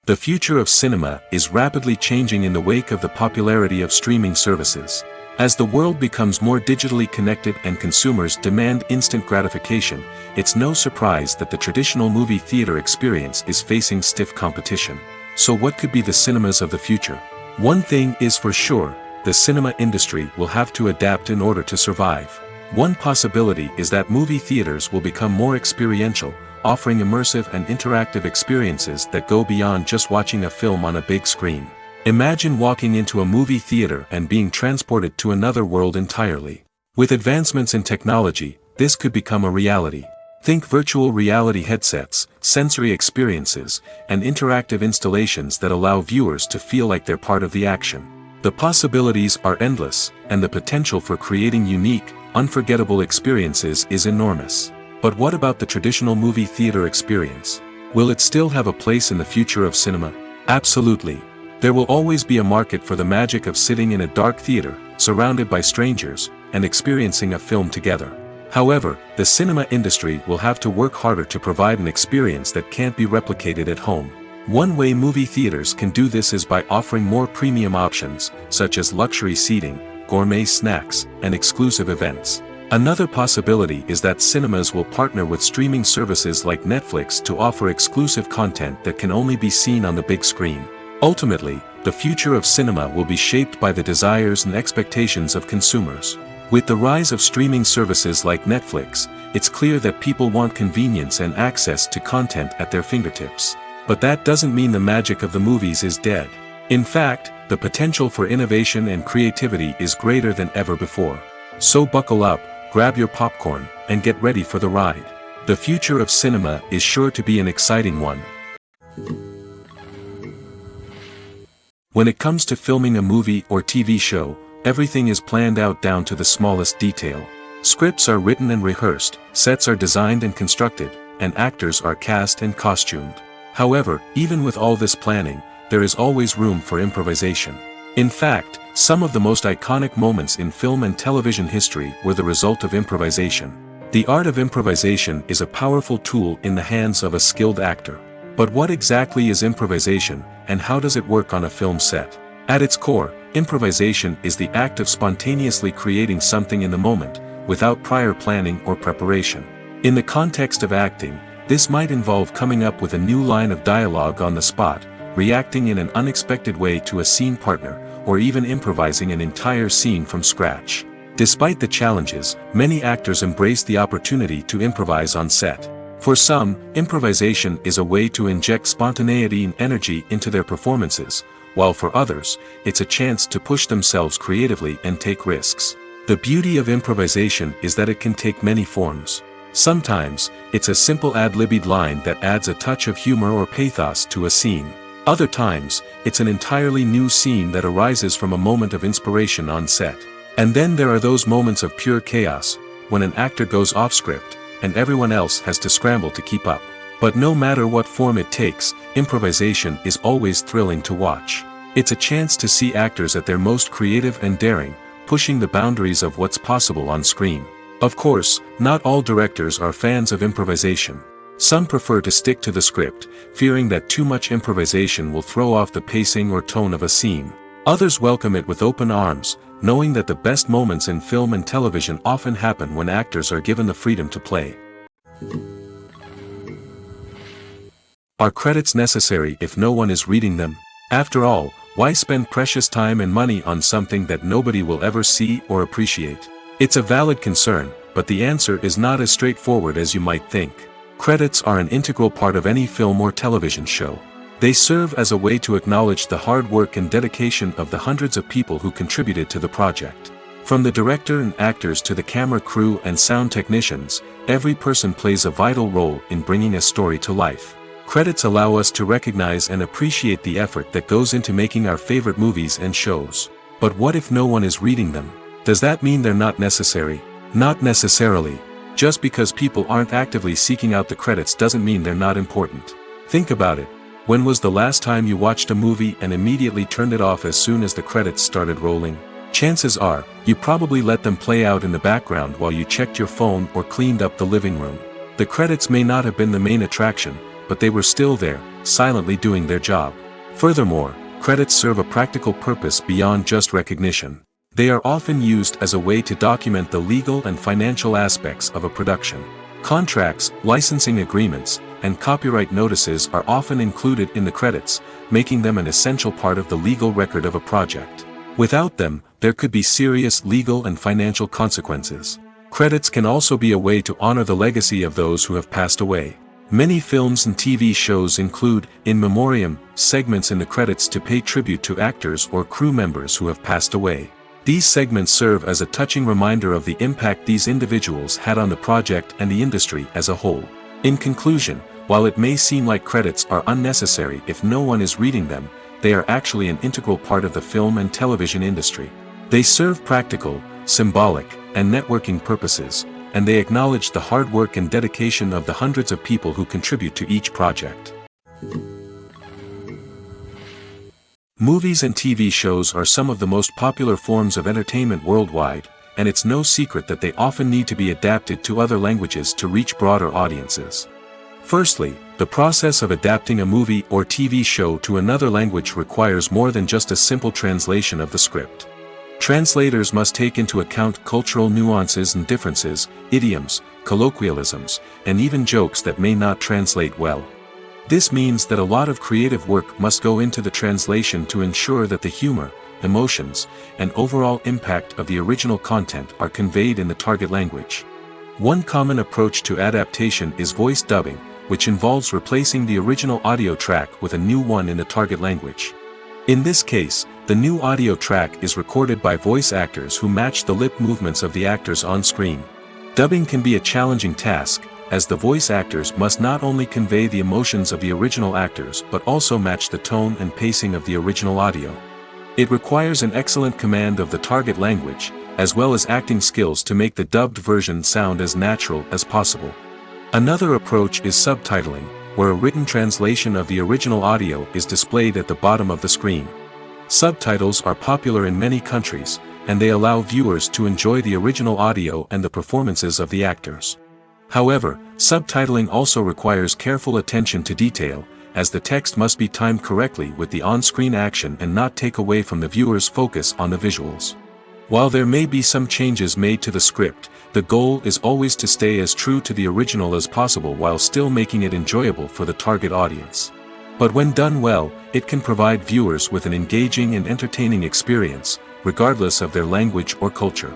The future of cinema is rapidly changing in the wake of the popularity of streaming services. As the world becomes more digitally connected and consumers demand instant gratification, it's no surprise that the traditional movie theater experience is facing stiff competition. So what could be the cinemas of the future? One thing is for sure, the cinema industry will have to adapt in order to survive. One possibility is that movie theaters will become more experiential, offering immersive and interactive experiences that go beyond just watching a film on a big screen. Imagine walking into a movie theater and being transported to another world entirely. With advancements in technology, this could become a reality. Think virtual reality headsets, sensory experiences, and interactive installations that allow viewers to feel like they're part of the action. The possibilities are endless, and the potential for creating unique, unforgettable experiences is enormous. But what about the traditional movie theater experience? Will it still have a place in the future of cinema? Absolutely. There will always be a market for the magic of sitting in a dark theater, surrounded by strangers, and experiencing a film together. However, the cinema industry will have to work harder to provide an experience that can't be replicated at home. One way movie theaters can do this is by offering more premium options, such as luxury seating, gourmet snacks, and exclusive events. Another possibility is that cinemas will partner with streaming services like Netflix to offer exclusive content that can only be seen on the big screen. Ultimately, the future of cinema will be shaped by the desires and expectations of consumers. With the rise of streaming services like Netflix, it's clear that people want convenience and access to content at their fingertips. But that doesn't mean the magic of the movies is dead. In fact, the potential for innovation and creativity is greater than ever before. So buckle up, grab your popcorn, and get ready for the ride. The future of cinema is sure to be an exciting one. When it comes to filming a movie or TV show, everything is planned out down to the smallest detail. Scripts are written and rehearsed, sets are designed and constructed, and actors are cast and costumed. However, even with all this planning, there is always room for improvisation. In fact, some of the most iconic moments in film and television history were the result of improvisation. The art of improvisation is a powerful tool in the hands of a skilled actor. But what exactly is improvisation, and how does it work on a film set? At its core, improvisation is the act of spontaneously creating something in the moment, without prior planning or preparation. In the context of acting, this might involve coming up with a new line of dialogue on the spot, reacting in an unexpected way to a scene partner, or even improvising an entire scene from scratch. Despite the challenges, many actors embrace the opportunity to improvise on set. For some, improvisation is a way to inject spontaneity and energy into their performances, while for others, it's a chance to push themselves creatively and take risks. The beauty of improvisation is that it can take many forms. Sometimes, it's a simple ad-libbed line that adds a touch of humor or pathos to a scene. Other times, it's an entirely new scene that arises from a moment of inspiration on set. And then there are those moments of pure chaos, when an actor goes off script, and everyone else has to scramble to keep up. But no matter what form it takes, improvisation is always thrilling to watch. It's a chance to see actors at their most creative and daring, pushing the boundaries of what's possible on screen. Of course, not all directors are fans of improvisation. Some prefer to stick to the script, fearing that too much improvisation will throw off the pacing or tone of a scene. Others welcome it with open arms, knowing that the best moments in film and television often happen when actors are given the freedom to play. Are credits necessary if no one is reading them? After all, why spend precious time and money on something that nobody will ever see or appreciate? It's a valid concern, but the answer is not as straightforward as you might think. Credits are an integral part of any film or television show. They serve as a way to acknowledge the hard work and dedication of the hundreds of people who contributed to the project. From the director and actors to the camera crew and sound technicians, every person plays a vital role in bringing a story to life. Credits allow us to recognize and appreciate the effort that goes into making our favorite movies and shows. But what if no one is reading them? Does that mean they're not necessary? Not necessarily. Just because people aren't actively seeking out the credits doesn't mean they're not important. Think about it. When was the last time you watched a movie and immediately turned it off as soon as the credits started rolling? Chances are, you probably let them play out in the background while you checked your phone or cleaned up the living room. The credits may not have been the main attraction, but they were still there, silently doing their job. Furthermore, credits serve a practical purpose beyond just recognition. They are often used as a way to document the legal and financial aspects of a production. Contracts, licensing agreements, and copyright notices are often included in the credits, making them an essential part of the legal record of a project. Without them, there could be serious legal and financial consequences. Credits can also be a way to honor the legacy of those who have passed away. Many films and TV shows include, in memoriam, segments in the credits to pay tribute to actors or crew members who have passed away. These segments serve as a touching reminder of the impact these individuals had on the project and the industry as a whole. In conclusion, while it may seem like credits are unnecessary if no one is reading them, they are actually an integral part of the film and television industry. They serve practical, symbolic, and networking purposes, and they acknowledge the hard work and dedication of the hundreds of people who contribute to each project. Movies and TV shows are some of the most popular forms of entertainment worldwide, and it's no secret that they often need to be adapted to other languages to reach broader audiences. Firstly, the process of adapting a movie or TV show to another language requires more than just a simple translation of the script. Translators must take into account cultural nuances and differences, idioms, colloquialisms, and even jokes that may not translate well. This means that a lot of creative work must go into the translation to ensure that the humor, emotions, and overall impact of the original content are conveyed in the target language. One common approach to adaptation is voice dubbing, which involves replacing the original audio track with a new one in the target language. In this case, the new audio track is recorded by voice actors who match the lip movements of the actors on screen. Dubbing can be a challenging task, as the voice actors must not only convey the emotions of the original actors but also match the tone and pacing of the original audio. It requires an excellent command of the target language, as well as acting skills to make the dubbed version sound as natural as possible. Another approach is subtitling, where a written translation of the original audio is displayed at the bottom of the screen. Subtitles are popular in many countries, and they allow viewers to enjoy the original audio and the performances of the actors. However, subtitling also requires careful attention to detail, as the text must be timed correctly with the on-screen action and not take away from the viewer's focus on the visuals. While there may be some changes made to the script, the goal is always to stay as true to the original as possible while still making it enjoyable for the target audience. But when done well, it can provide viewers with an engaging and entertaining experience, regardless of their language or culture.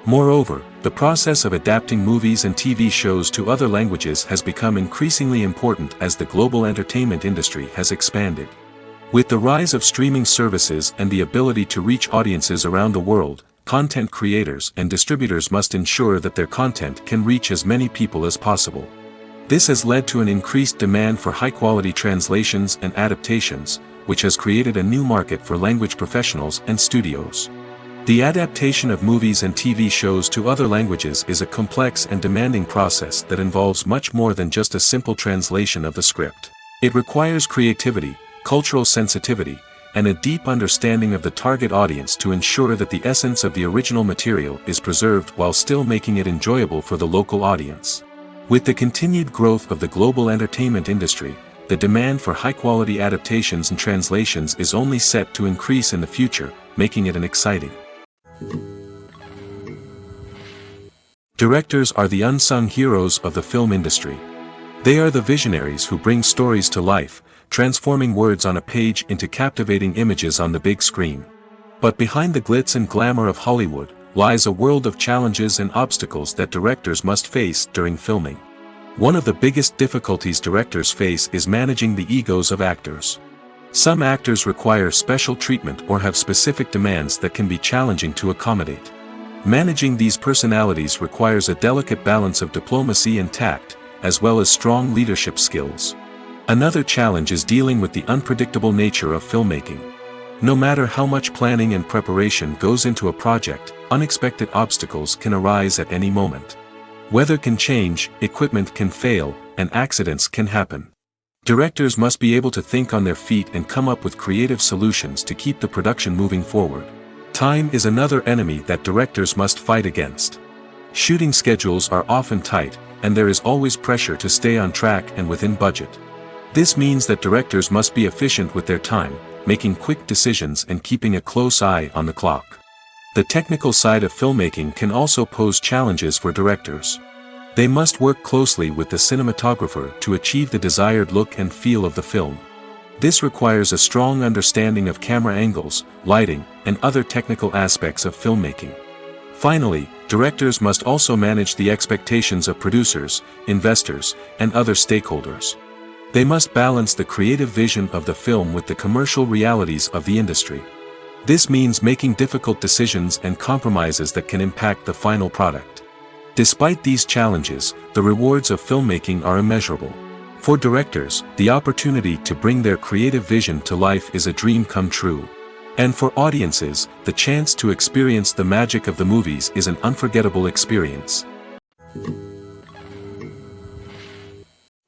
Moreover, the process of adapting movies and TV shows to other languages has become increasingly important as the global entertainment industry has expanded. With the rise of streaming services and the ability to reach audiences around the world, content creators and distributors must ensure that their content can reach as many people as possible. This has led to an increased demand for high-quality translations and adaptations, which has created a new market for language professionals and studios. The adaptation of movies and TV shows to other languages is a complex and demanding process that involves much more than just a simple translation of the script. It requires creativity, cultural sensitivity, and a deep understanding of the target audience to ensure that the essence of the original material is preserved while still making it enjoyable for the local audience. With the continued growth of the global entertainment industry, the demand for high-quality adaptations and translations is only set to increase in the future, making it an exciting. Directors are the unsung heroes of the film industry. They are the visionaries who bring stories to life, transforming words on a page into captivating images on the big screen. But behind the glitz and glamour of Hollywood lies a world of challenges and obstacles that directors must face during filming. One of the biggest difficulties directors face is managing the egos of actors. Some actors require special treatment or have specific demands that can be challenging to accommodate. Managing these personalities requires a delicate balance of diplomacy and tact, as well as strong leadership skills. Another challenge is dealing with the unpredictable nature of filmmaking. No matter how much planning and preparation goes into a project, unexpected obstacles can arise at any moment. Weather can change, equipment can fail, and accidents can happen. Directors must be able to think on their feet and come up with creative solutions to keep the production moving forward. Time is another enemy that directors must fight against. Shooting schedules are often tight, and there is always pressure to stay on track and within budget. This means that directors must be efficient with their time, making quick decisions and keeping a close eye on the clock. The technical side of filmmaking can also pose challenges for directors. They must work closely with the cinematographer to achieve the desired look and feel of the film. This requires a strong understanding of camera angles, lighting, and other technical aspects of filmmaking. Finally, directors must also manage the expectations of producers, investors, and other stakeholders. They must balance the creative vision of the film with the commercial realities of the industry. This means making difficult decisions and compromises that can impact the final product. Despite these challenges, the rewards of filmmaking are immeasurable. For directors, the opportunity to bring their creative vision to life is a dream come true. And for audiences, the chance to experience the magic of the movies is an unforgettable experience.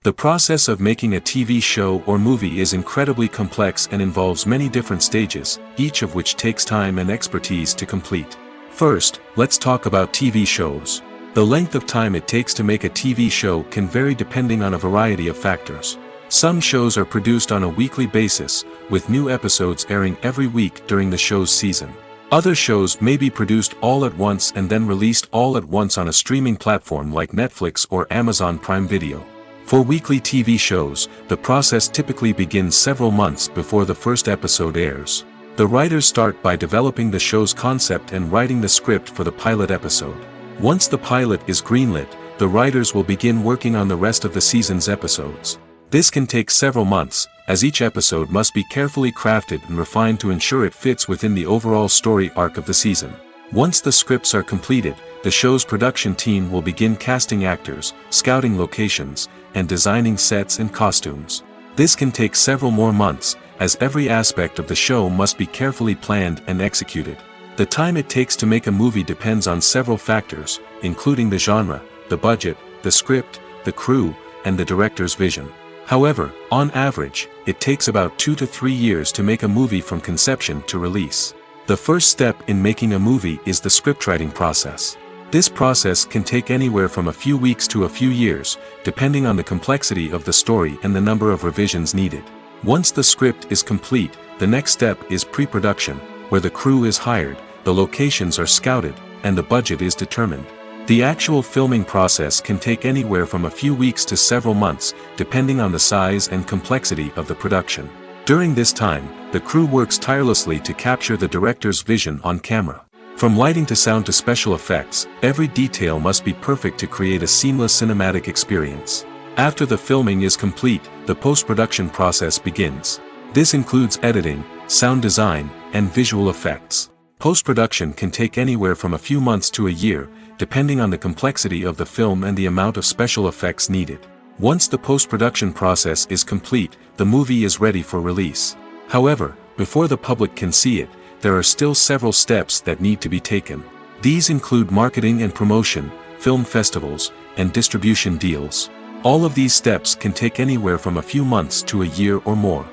The process of making a TV show or movie is incredibly complex and involves many different stages, each of which takes time and expertise to complete. First, let's talk about TV shows. The length of time it takes to make a TV show can vary depending on a variety of factors. Some shows are produced on a weekly basis, with new episodes airing every week during the show's season. Other shows may be produced all at once and then released all at once on a streaming platform like Netflix or Amazon Prime Video. For weekly TV shows, the process typically begins several months before the first episode airs. The writers start by developing the show's concept and writing the script for the pilot episode. Once the pilot is greenlit, the writers will begin working on the rest of the season's episodes. This can take several months, as each episode must be carefully crafted and refined to ensure it fits within the overall story arc of the season. Once the scripts are completed, the show's production team will begin casting actors, scouting locations, and designing sets and costumes. This can take several more months, as every aspect of the show must be carefully planned and executed. The time it takes to make a movie depends on several factors, including the genre, the budget, the script, the crew, and the director's vision. However, on average, it takes about 2 to 3 years to make a movie from conception to release. The first step in making a movie is the scriptwriting process. This process can take anywhere from a few weeks to a few years, depending on the complexity of the story and the number of revisions needed. Once the script is complete, the next step is pre-production, where the crew is hired, the locations are scouted, and the budget is determined. The actual filming process can take anywhere from a few weeks to several months, depending on the size and complexity of the production. During this time, the crew works tirelessly to capture the director's vision on camera. From lighting to sound to special effects, every detail must be perfect to create a seamless cinematic experience. After the filming is complete, the post-production process begins. This includes editing, sound design, and visual effects. Post-production can take anywhere from a few months to a year, depending on the complexity of the film and the amount of special effects needed. Once the post-production process is complete, the movie is ready for release. However, before the public can see it, there are still several steps that need to be taken. These include marketing and promotion, film festivals, and distribution deals. All of these steps can take anywhere from a few months to a year or more.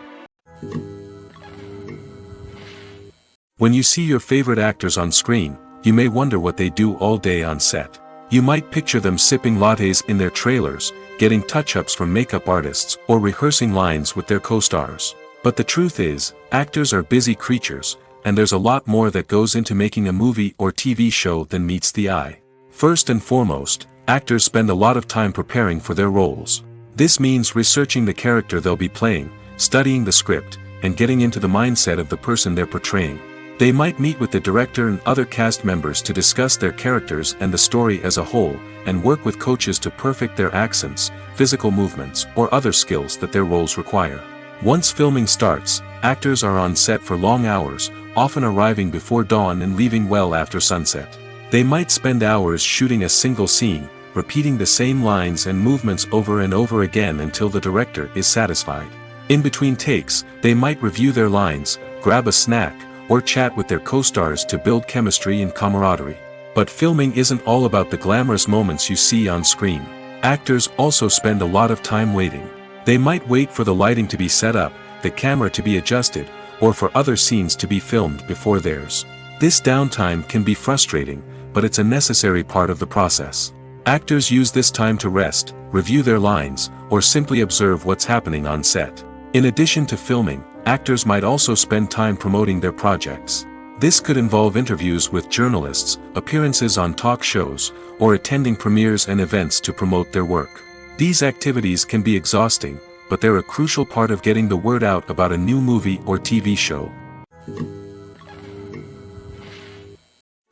When you see your favorite actors on screen, you may wonder what they do all day on set. You might picture them sipping lattes in their trailers, getting touch-ups from makeup artists, or rehearsing lines with their co-stars. But the truth is, actors are busy creatures, and there's a lot more that goes into making a movie or TV show than meets the eye. First and foremost, actors spend a lot of time preparing for their roles. This means researching the character they'll be playing, studying the script, and getting into the mindset of the person they're portraying. They might meet with the director and other cast members to discuss their characters and the story as a whole, and work with coaches to perfect their accents, physical movements, or other skills that their roles require. Once filming starts, actors are on set for long hours, often arriving before dawn and leaving well after sunset. They might spend hours shooting a single scene, repeating the same lines and movements over and over again until the director is satisfied. In between takes, they might review their lines, grab a snack, or chat with their co-stars to build chemistry and camaraderie. But filming isn't all about the glamorous moments you see on screen. Actors also spend a lot of time waiting. They might wait for the lighting to be set up, the camera to be adjusted, or for other scenes to be filmed before theirs. This downtime can be frustrating, but it's a necessary part of the process. Actors use this time to rest, review their lines, or simply observe what's happening on set. In addition to filming, actors might also spend time promoting their projects. This could involve interviews with journalists, appearances on talk shows, or attending premieres and events to promote their work. These activities can be exhausting, but they're a crucial part of getting the word out about a new movie or TV show.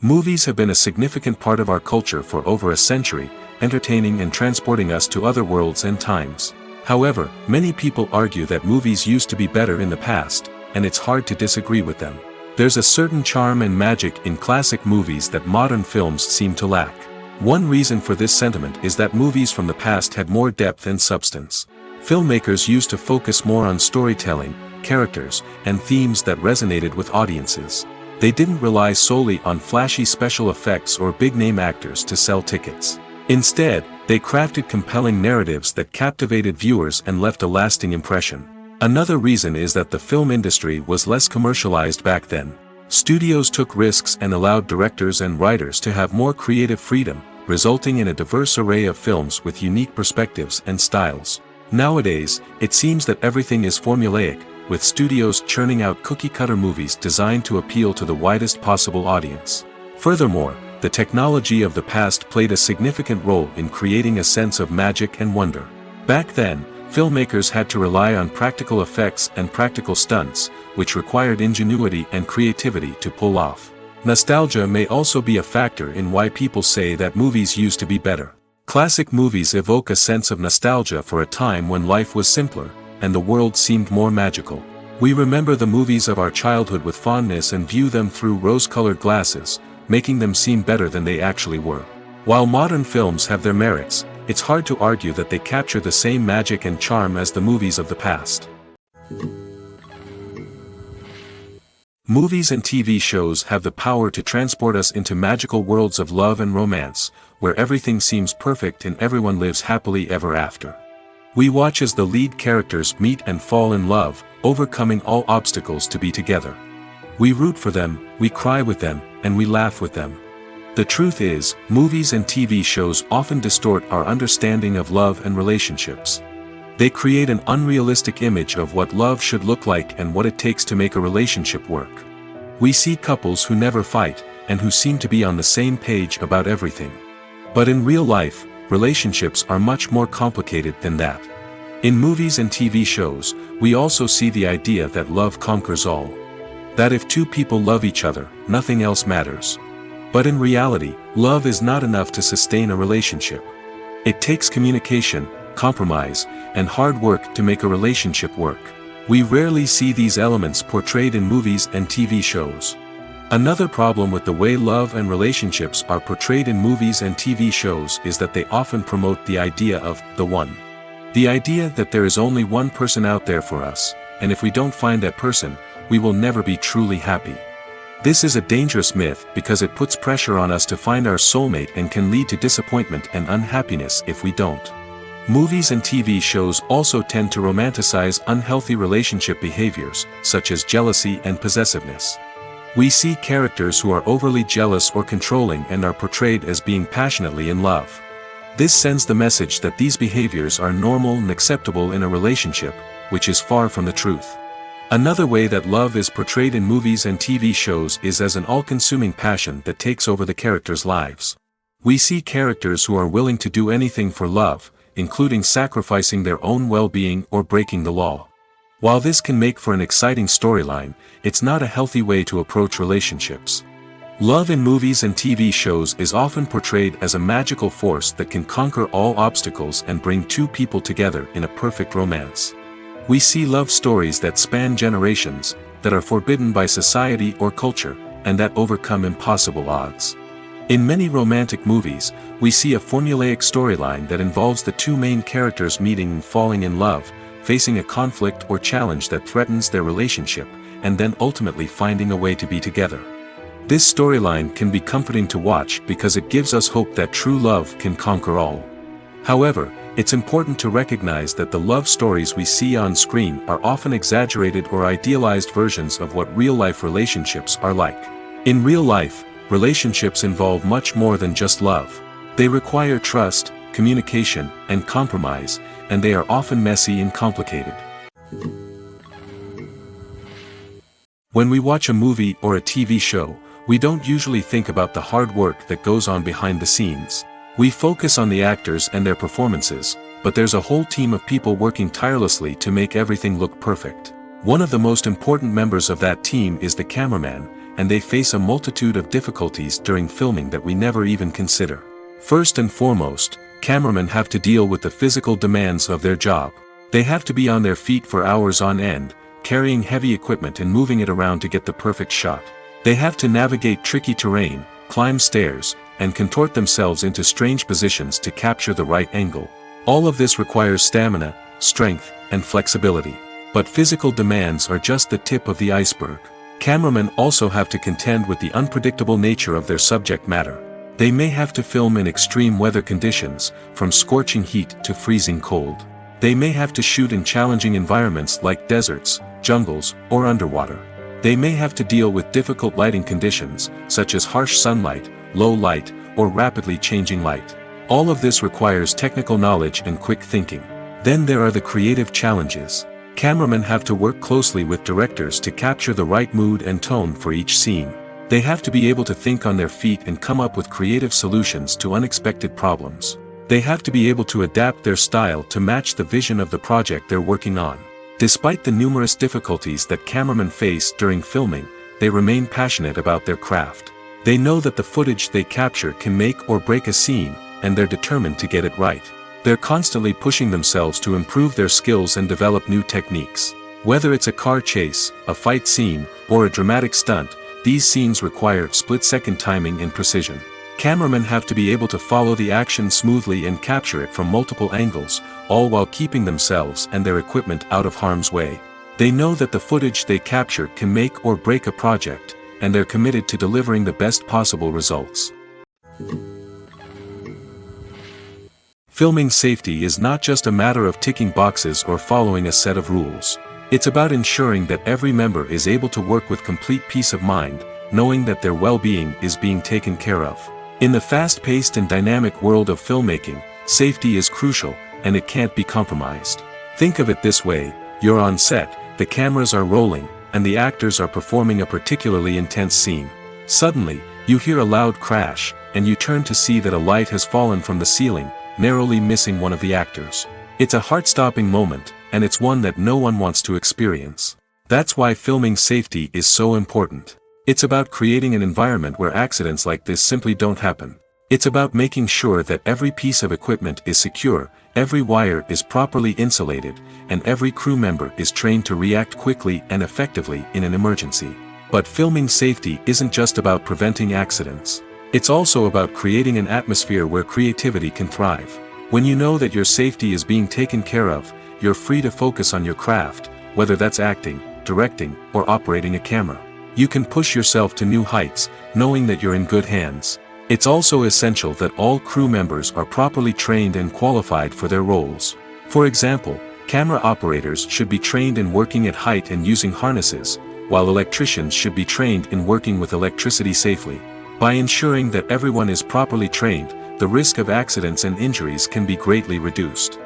Movies have been a significant part of our culture for over a century, entertaining and transporting us to other worlds and times. However, many people argue that movies used to be better in the past, and it's hard to disagree with them. There's a certain charm and magic in classic movies that modern films seem to lack. One reason for this sentiment is that movies from the past had more depth and substance. Filmmakers used to focus more on storytelling, characters, and themes that resonated with audiences. They didn't rely solely on flashy special effects or big-name actors to sell tickets. Instead, they crafted compelling narratives that captivated viewers and left a lasting impression. Another reason is that the film industry was less commercialized back then. Studios took risks and allowed directors and writers to have more creative freedom, resulting in a diverse array of films with unique perspectives and styles. Nowadays, it seems that everything is formulaic, with studios churning out cookie-cutter movies designed to appeal to the widest possible audience. Furthermore, the technology of the past played a significant role in creating a sense of magic and wonder. Back then, filmmakers had to rely on practical effects and practical stunts, which required ingenuity and creativity to pull off. Nostalgia may also be a factor in why people say that movies used to be better. Classic movies evoke a sense of nostalgia for a time when life was simpler, and the world seemed more magical. We remember the movies of our childhood with fondness and view them through rose-colored glasses, making them seem better than they actually were. While modern films have their merits, it's hard to argue that they capture the same magic and charm as the movies of the past. Movies and TV shows have the power to transport us into magical worlds of love and romance, where everything seems perfect and everyone lives happily ever after. We watch as the lead characters meet and fall in love, overcoming all obstacles to be together. We root for them, we cry with them, and we laugh with them. The truth is, movies and TV shows often distort our understanding of love and relationships. They create an unrealistic image of what love should look like and what it takes to make a relationship work. We see couples who never fight, and who seem to be on the same page about everything. But in real life, relationships are much more complicated than that. In movies and TV shows, we also see the idea that love conquers all. That if two people love each other, nothing else matters. But in reality, love is not enough to sustain a relationship. It takes communication, compromise, and hard work to make a relationship work. We rarely see these elements portrayed in movies and TV shows. Another problem with the way love and relationships are portrayed in movies and TV shows is that they often promote the idea of the one. The idea that there is only one person out there for us, and if we don't find that person, we will never be truly happy. This is a dangerous myth because it puts pressure on us to find our soulmate and can lead to disappointment and unhappiness if we don't. Movies and TV shows also tend to romanticize unhealthy relationship behaviors, such as jealousy and possessiveness. We see characters who are overly jealous or controlling and are portrayed as being passionately in love. This sends the message that these behaviors are normal and acceptable in a relationship, which is far from the truth. Another way that love is portrayed in movies and TV shows is as an all-consuming passion that takes over the characters' lives. We see characters who are willing to do anything for love, including sacrificing their own well-being or breaking the law. While this can make for an exciting storyline, it's not a healthy way to approach relationships. Love in movies and TV shows is often portrayed as a magical force that can conquer all obstacles and bring two people together in a perfect romance. We see love stories that span generations, that are forbidden by society or culture, and that overcome impossible odds. In many romantic movies, we see a formulaic storyline that involves the two main characters meeting and falling in love, facing a conflict or challenge that threatens their relationship, and then ultimately finding a way to be together. This storyline can be comforting to watch because it gives us hope that true love can conquer all. However, it's important to recognize that the love stories we see on screen are often exaggerated or idealized versions of what real-life relationships are like. In real life, relationships involve much more than just love. They require trust, communication, and compromise, and they are often messy and complicated. When we watch a movie or a TV show, we don't usually think about the hard work that goes on behind the scenes. We focus on the actors and their performances, but there's a whole team of people working tirelessly to make everything look perfect. One of the most important members of that team is the cameraman, and they face a multitude of difficulties during filming that we never even consider. First and foremost, cameramen have to deal with the physical demands of their job. They have to be on their feet for hours on end, carrying heavy equipment and moving it around to get the perfect shot. They have to navigate tricky terrain, climb stairs, and contort themselves into strange positions to capture the right angle. All of this requires stamina, strength, and flexibility. But physical demands are just the tip of the iceberg. Cameramen also have to contend with the unpredictable nature of their subject matter. They may have to film in extreme weather conditions, from scorching heat to freezing cold. They may have to shoot in challenging environments like deserts, jungles, or underwater. They may have to deal with difficult lighting conditions, such as harsh sunlight, low light, or rapidly changing light. All of this requires technical knowledge and quick thinking. Then there are the creative challenges. Cameramen have to work closely with directors to capture the right mood and tone for each scene. They have to be able to think on their feet and come up with creative solutions to unexpected problems. They have to be able to adapt their style to match the vision of the project they're working on. Despite the numerous difficulties that cameramen face during filming, they remain passionate about their craft. They know that the footage they capture can make or break a scene, and they're determined to get it right. They're constantly pushing themselves to improve their skills and develop new techniques. Whether it's a car chase, a fight scene, or a dramatic stunt, these scenes require split-second timing and precision. Cameramen have to be able to follow the action smoothly and capture it from multiple angles, all while keeping themselves and their equipment out of harm's way. They know that the footage they capture can make or break a project, and they're committed to delivering the best possible results. Filming safety is not just a matter of ticking boxes or following a set of rules. It's about ensuring that every member is able to work with complete peace of mind, knowing that their well-being is being taken care of. In the fast-paced and dynamic world of filmmaking, safety is crucial, and it can't be compromised. Think of it this way: you're on set, the cameras are rolling, and the actors are performing a particularly intense scene. Suddenly, you hear a loud crash, and you turn to see that a light has fallen from the ceiling, narrowly missing one of the actors. It's a heart-stopping moment, and it's one that no one wants to experience. That's why filming safety is so important. It's about creating an environment where accidents like this simply don't happen. It's about making sure that every piece of equipment is secure, every wire is properly insulated, and every crew member is trained to react quickly and effectively in an emergency. But filming safety isn't just about preventing accidents. It's also about creating an atmosphere where creativity can thrive. When you know that your safety is being taken care of, you're free to focus on your craft, whether that's acting, directing, or operating a camera. You can push yourself to new heights, knowing that you're in good hands. It's also essential that all crew members are properly trained and qualified for their roles. For example, camera operators should be trained in working at height and using harnesses, while electricians should be trained in working with electricity safely. By ensuring that everyone is properly trained, the risk of accidents and injuries can be greatly reduced.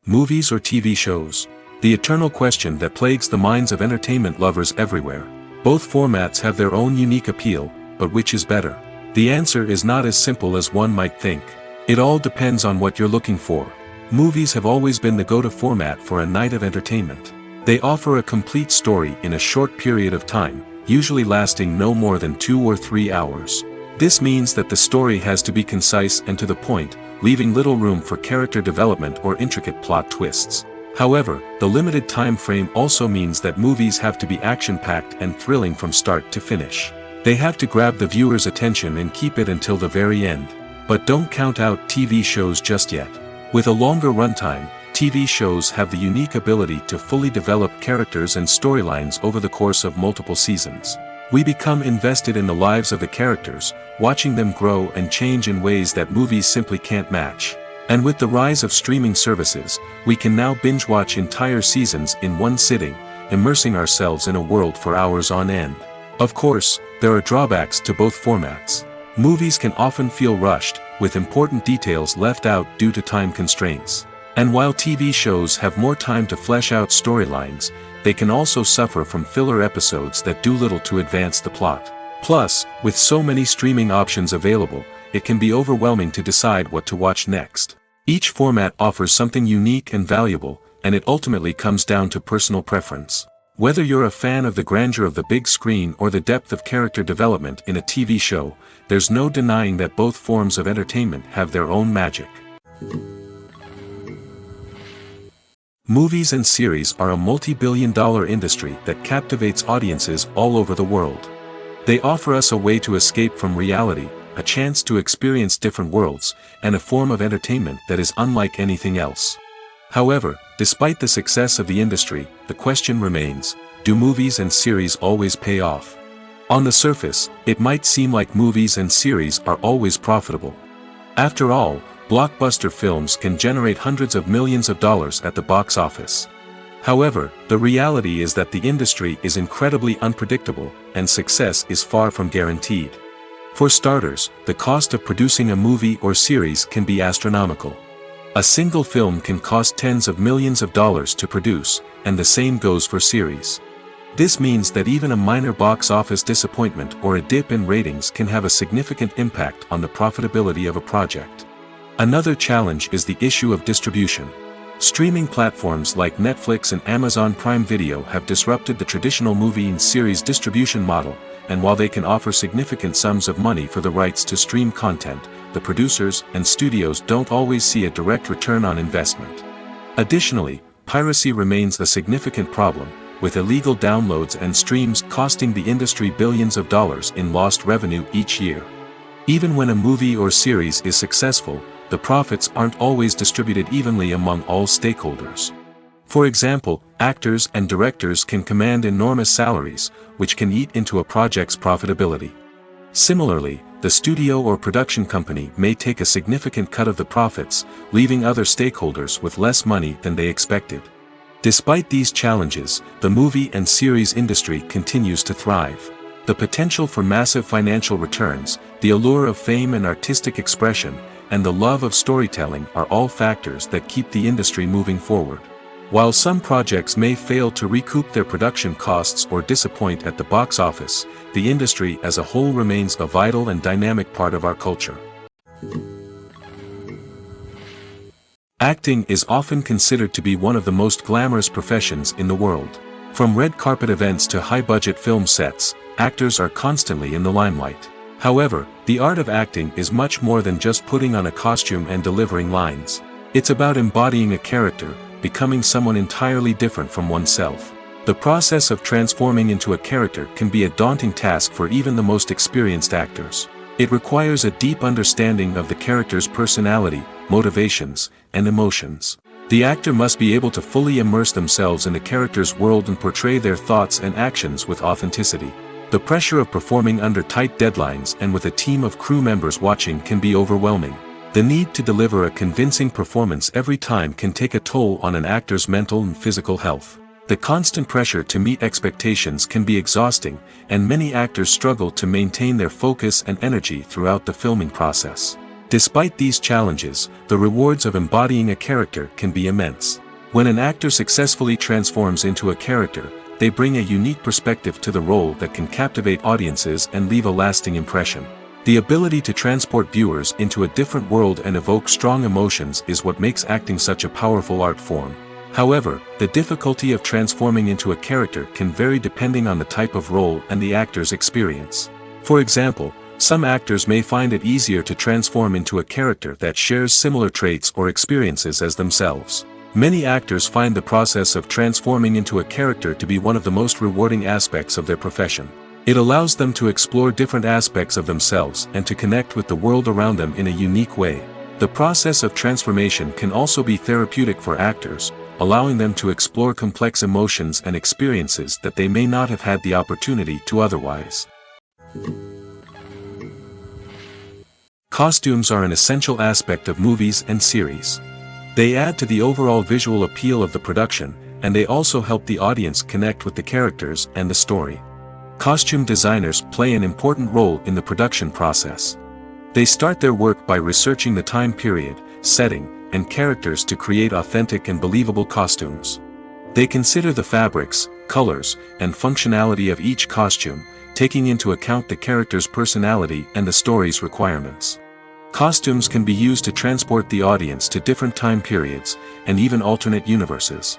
Movies or TV shows? The eternal question that plagues the minds of entertainment lovers everywhere. Both formats have their own unique appeal, but which is better? The answer is not as simple as one might think. It all depends on what you're looking for. Movies have always been the go-to format for a night of entertainment. They offer a complete story in a short period of time, usually lasting no more than 2 or 3 hours. This means that the story has to be concise and to the point, leaving little room for character development or intricate plot twists. However, the limited time frame also means that movies have to be action-packed and thrilling from start to finish. They have to grab the viewer's attention and keep it until the very end. But don't count out TV shows just yet. With a longer runtime, TV shows have the unique ability to fully develop characters and storylines over the course of multiple seasons. We become invested in the lives of the characters, watching them grow and change in ways that movies simply can't match. And with the rise of streaming services, we can now binge-watch entire seasons in one sitting, immersing ourselves in a world for hours on end. Of course, there are drawbacks to both formats. Movies can often feel rushed, with important details left out due to time constraints. And while TV shows have more time to flesh out storylines, they can also suffer from filler episodes that do little to advance the plot. Plus, with so many streaming options available, it can be overwhelming to decide what to watch next. Each format offers something unique and valuable, and it ultimately comes down to personal preference. Whether you're a fan of the grandeur of the big screen or the depth of character development in a TV show, there's no denying that both forms of entertainment have their own magic. Movies and series are a multi-billion-dollar industry that captivates audiences all over the world. They offer us a way to escape from reality, a chance to experience different worlds, and a form of entertainment that is unlike anything else. However, despite the success of the industry, the question remains, do movies and series always pay off? On the surface, it might seem like movies and series are always profitable. After all, blockbuster films can generate hundreds of millions of dollars at the box office. However, the reality is that the industry is incredibly unpredictable, and success is far from guaranteed. For starters, the cost of producing a movie or series can be astronomical. A single film can cost tens of millions of dollars to produce, and the same goes for series. This means that even a minor box office disappointment or a dip in ratings can have a significant impact on the profitability of a project. Another challenge is the issue of distribution. Streaming platforms like Netflix and Amazon Prime Video have disrupted the traditional movie and series distribution model, and while they can offer significant sums of money for the rights to stream content, the producers and studios don't always see a direct return on investment. Additionally, piracy remains a significant problem, with illegal downloads and streams costing the industry billions of dollars in lost revenue each year. Even when a movie or series is successful, the profits aren't always distributed evenly among all stakeholders. For example, actors and directors can command enormous salaries, which can eat into a project's profitability. Similarly, the studio or production company may take a significant cut of the profits, leaving other stakeholders with less money than they expected. Despite these challenges, the movie and series industry continues to thrive. The potential for massive financial returns, the allure of fame and artistic expression, and the love of storytelling are all factors that keep the industry moving forward. While some projects may fail to recoup their production costs or disappoint at the box office, the industry as a whole remains a vital and dynamic part of our culture. Acting is often considered to be one of the most glamorous professions in the world. From red carpet events to high-budget film sets, actors are constantly in the limelight. However, the art of acting is much more than just putting on a costume and delivering lines. It's about embodying a character, becoming someone entirely different from oneself. The process of transforming into a character can be a daunting task for even the most experienced actors. It requires a deep understanding of the character's personality, motivations, and emotions. The actor must be able to fully immerse themselves in the character's world and portray their thoughts and actions with authenticity. The pressure of performing under tight deadlines and with a team of crew members watching can be overwhelming. The need to deliver a convincing performance every time can take a toll on an actor's mental and physical health. The constant pressure to meet expectations can be exhausting, and many actors struggle to maintain their focus and energy throughout the filming process. Despite these challenges, the rewards of embodying a character can be immense. When an actor successfully transforms into a character, they bring a unique perspective to the role that can captivate audiences and leave a lasting impression. The ability to transport viewers into a different world and evoke strong emotions is what makes acting such a powerful art form. However, the difficulty of transforming into a character can vary depending on the type of role and the actor's experience. For example, some actors may find it easier to transform into a character that shares similar traits or experiences as themselves. Many actors find the process of transforming into a character to be one of the most rewarding aspects of their profession. It allows them to explore different aspects of themselves and to connect with the world around them in a unique way. The process of transformation can also be therapeutic for actors, allowing them to explore complex emotions and experiences that they may not have had the opportunity to otherwise. Costumes are an essential aspect of movies and series. They add to the overall visual appeal of the production, and they also help the audience connect with the characters and the story. Costume designers play an important role in the production process. They start their work by researching the time period, setting, and characters to create authentic and believable costumes. They consider the fabrics, colors, and functionality of each costume, taking into account the character's personality and the story's requirements. Costumes can be used to transport the audience to different time periods, and even alternate universes.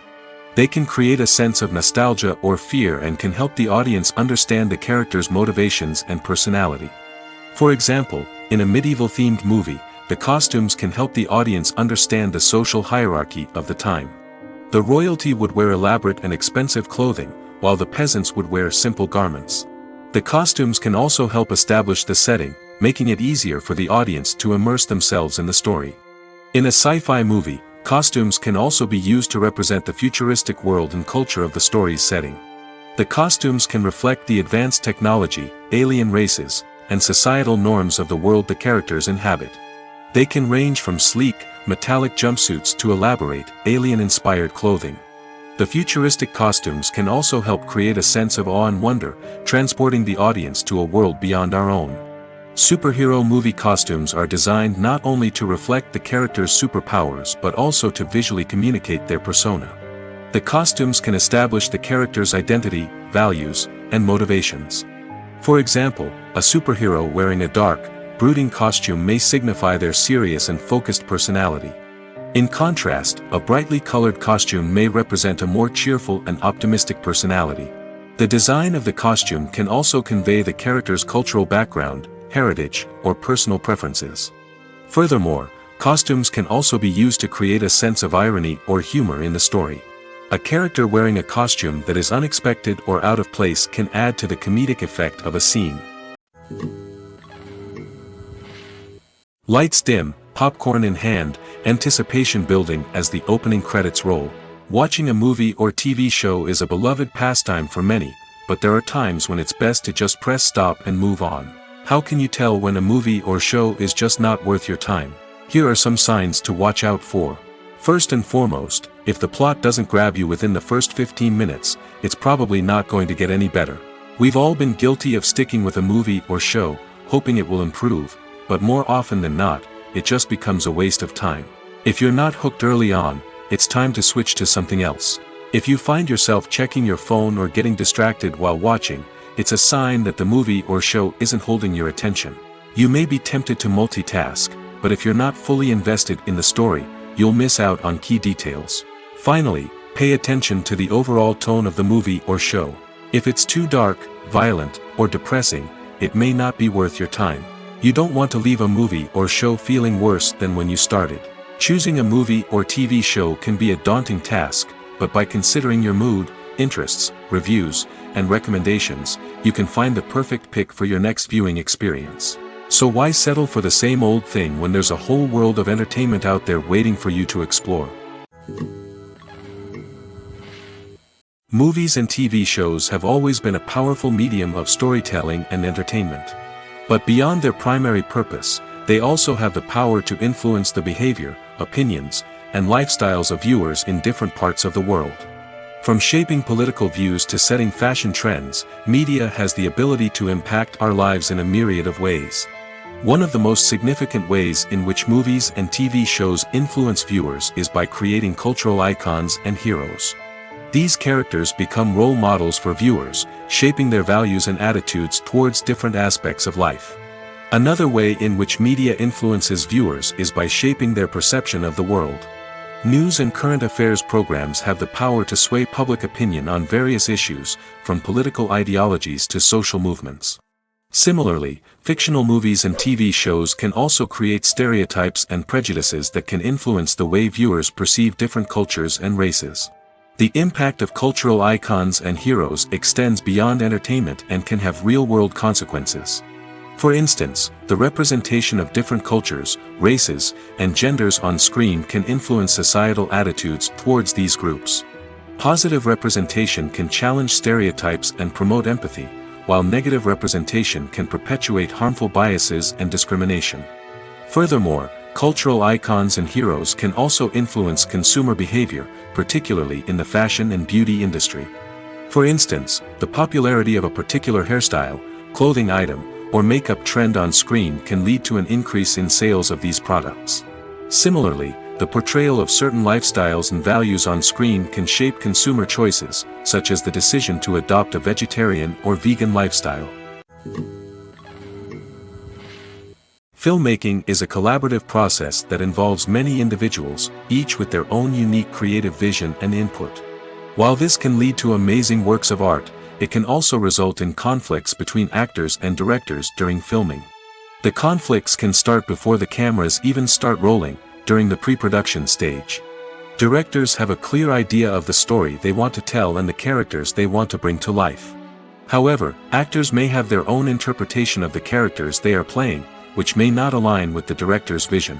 They can create a sense of nostalgia or fear and can help the audience understand the character's motivations and personality. For example, in a medieval-themed movie, the costumes can help the audience understand the social hierarchy of the time. The royalty would wear elaborate and expensive clothing, while the peasants would wear simple garments. The costumes can also help establish the setting, making it easier for the audience to immerse themselves in the story. In a sci-fi movie, costumes can also be used to represent the futuristic world and culture of the story's setting. The costumes can reflect the advanced technology, alien races, and societal norms of the world the characters inhabit. They can range from sleek, metallic jumpsuits to elaborate, alien-inspired clothing. The futuristic costumes can also help create a sense of awe and wonder, transporting the audience to a world beyond our own. Superhero movie costumes are designed not only to reflect the character's superpowers but also to visually communicate their persona. The costumes can establish the character's identity, values, and motivations. For example, a superhero wearing a dark, brooding costume may signify their serious and focused personality. In contrast, a brightly colored costume may represent a more cheerful and optimistic personality. The design of the costume can also convey the character's cultural background, heritage, or personal preferences. Furthermore, costumes can also be used to create a sense of irony or humor in the story. A character wearing a costume that is unexpected or out of place can add to the comedic effect of a scene. Lights dim, popcorn in hand, anticipation building as the opening credits roll. Watching a movie or TV show is a beloved pastime for many, but there are times when it's best to just press stop and move on. How can you tell when a movie or show is just not worth your time? Here are some signs to watch out for. First and foremost, if the plot doesn't grab you within the first 15 minutes, it's probably not going to get any better. We've all been guilty of sticking with a movie or show, hoping it will improve, but more often than not, it just becomes a waste of time. If you're not hooked early on, it's time to switch to something else. If you find yourself checking your phone or getting distracted while watching, it's a sign that the movie or show isn't holding your attention. You may be tempted to multitask, but if you're not fully invested in the story, you'll miss out on key details. Finally, pay attention to the overall tone of the movie or show. If it's too dark, violent, or depressing, it may not be worth your time. You don't want to leave a movie or show feeling worse than when you started. Choosing a movie or TV show can be a daunting task, but by considering your mood, interests, reviews, and recommendations, you can find the perfect pick for your next viewing experience. So why settle for the same old thing when there's a whole world of entertainment out there waiting for you to explore? Movies and TV shows have always been a powerful medium of storytelling and entertainment. But beyond their primary purpose, they also have the power to influence the behavior, opinions, and lifestyles of viewers in different parts of the world. From shaping political views to setting fashion trends, media has the ability to impact our lives in a myriad of ways. One of the most significant ways in which movies and TV shows influence viewers is by creating cultural icons and heroes. These characters become role models for viewers, shaping their values and attitudes towards different aspects of life. Another way in which media influences viewers is by shaping their perception of the world. News and current affairs programs have the power to sway public opinion on various issues, from political ideologies to social movements. Similarly, fictional movies and TV shows can also create stereotypes and prejudices that can influence the way viewers perceive different cultures and races. The impact of cultural icons and heroes extends beyond entertainment and can have real-world consequences. For instance, the representation of different cultures, races, and genders on screen can influence societal attitudes towards these groups. Positive representation can challenge stereotypes and promote empathy, while negative representation can perpetuate harmful biases and discrimination. Furthermore, cultural icons and heroes can also influence consumer behavior, particularly in the fashion and beauty industry. For instance, the popularity of a particular hairstyle, clothing item, or makeup trend on screen can lead to an increase in sales of these products. Similarly, the portrayal of certain lifestyles and values on screen can shape consumer choices, such as the decision to adopt a vegetarian or vegan lifestyle. Filmmaking is a collaborative process that involves many individuals, each with their own unique creative vision and input. While this can lead to amazing works of art, it can also result in conflicts between actors and directors during filming. The conflicts can start before the cameras even start rolling, during the pre-production stage. Directors have a clear idea of the story they want to tell and the characters they want to bring to life. However, actors may have their own interpretation of the characters they are playing, which may not align with the director's vision.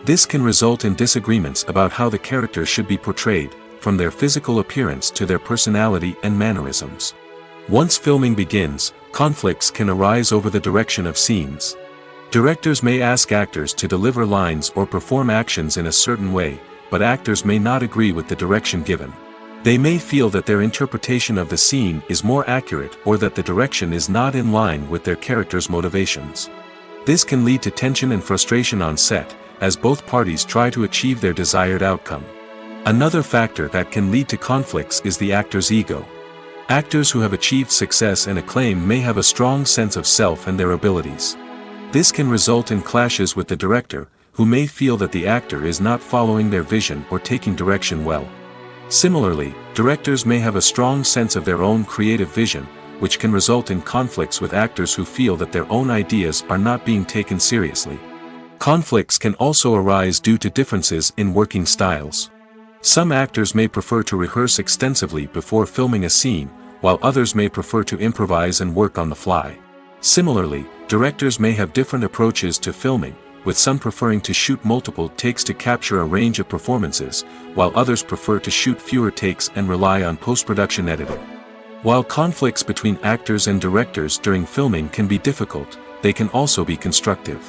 This can result in disagreements about how the characters should be portrayed, from their physical appearance to their personality and mannerisms. Once filming begins, conflicts can arise over the direction of scenes. Directors may ask actors to deliver lines or perform actions in a certain way, but actors may not agree with the direction given. They may feel that their interpretation of the scene is more accurate or that the direction is not in line with their character's motivations. This can lead to tension and frustration on set, as both parties try to achieve their desired outcome. Another factor that can lead to conflicts is the actor's ego. Actors who have achieved success and acclaim may have a strong sense of self and their abilities. This can result in clashes with the director, who may feel that the actor is not following their vision or taking direction well. Similarly, directors may have a strong sense of their own creative vision, which can result in conflicts with actors who feel that their own ideas are not being taken seriously. Conflicts can also arise due to differences in working styles. Some actors may prefer to rehearse extensively before filming a scene, while others may prefer to improvise and work on the fly. Similarly, directors may have different approaches to filming, with some preferring to shoot multiple takes to capture a range of performances, while others prefer to shoot fewer takes and rely on post-production editing. While conflicts between actors and directors during filming can be difficult, they can also be constructive.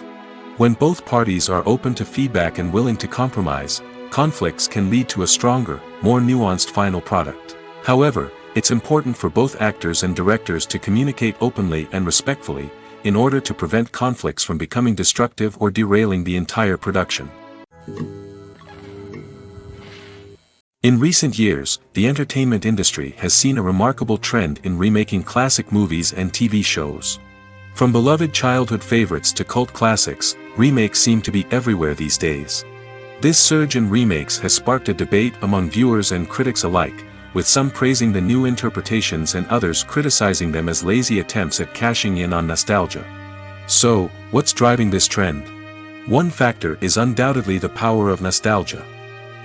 When both parties are open to feedback and willing to compromise, conflicts can lead to a stronger, more nuanced final product. However, it's important for both actors and directors to communicate openly and respectfully, in order to prevent conflicts from becoming destructive or derailing the entire production. In recent years, the entertainment industry has seen a remarkable trend in remaking classic movies and TV shows. From beloved childhood favorites to cult classics, remakes seem to be everywhere these days. This surge in remakes has sparked a debate among viewers and critics alike, with some praising the new interpretations and others criticizing them as lazy attempts at cashing in on nostalgia. So, what's driving this trend? One factor is undoubtedly the power of nostalgia.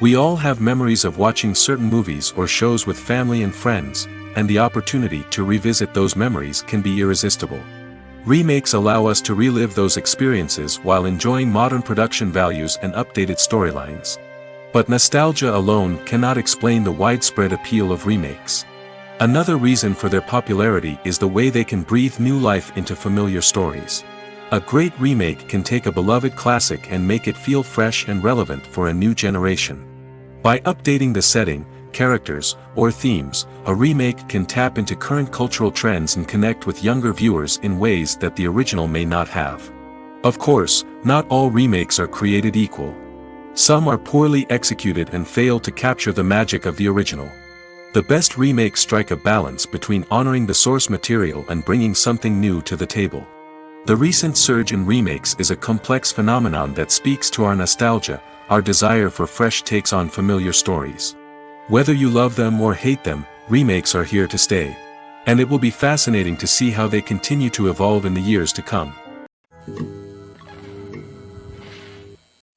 We all have memories of watching certain movies or shows with family and friends, and the opportunity to revisit those memories can be irresistible. Remakes allow us to relive those experiences while enjoying modern production values and updated storylines. But nostalgia alone cannot explain the widespread appeal of remakes. Another reason for their popularity is the way they can breathe new life into familiar stories. A great remake can take a beloved classic and make it feel fresh and relevant for a new generation. By updating the setting, characters, or themes, a remake can tap into current cultural trends and connect with younger viewers in ways that the original may not have. Of course, not all remakes are created equal. Some are poorly executed and fail to capture the magic of the original. The best remakes strike a balance between honoring the source material and bringing something new to the table. The recent surge in remakes is a complex phenomenon that speaks to our nostalgia, our desire for fresh takes on familiar stories. Whether you love them or hate them, remakes are here to stay. And it will be fascinating to see how they continue to evolve in the years to come.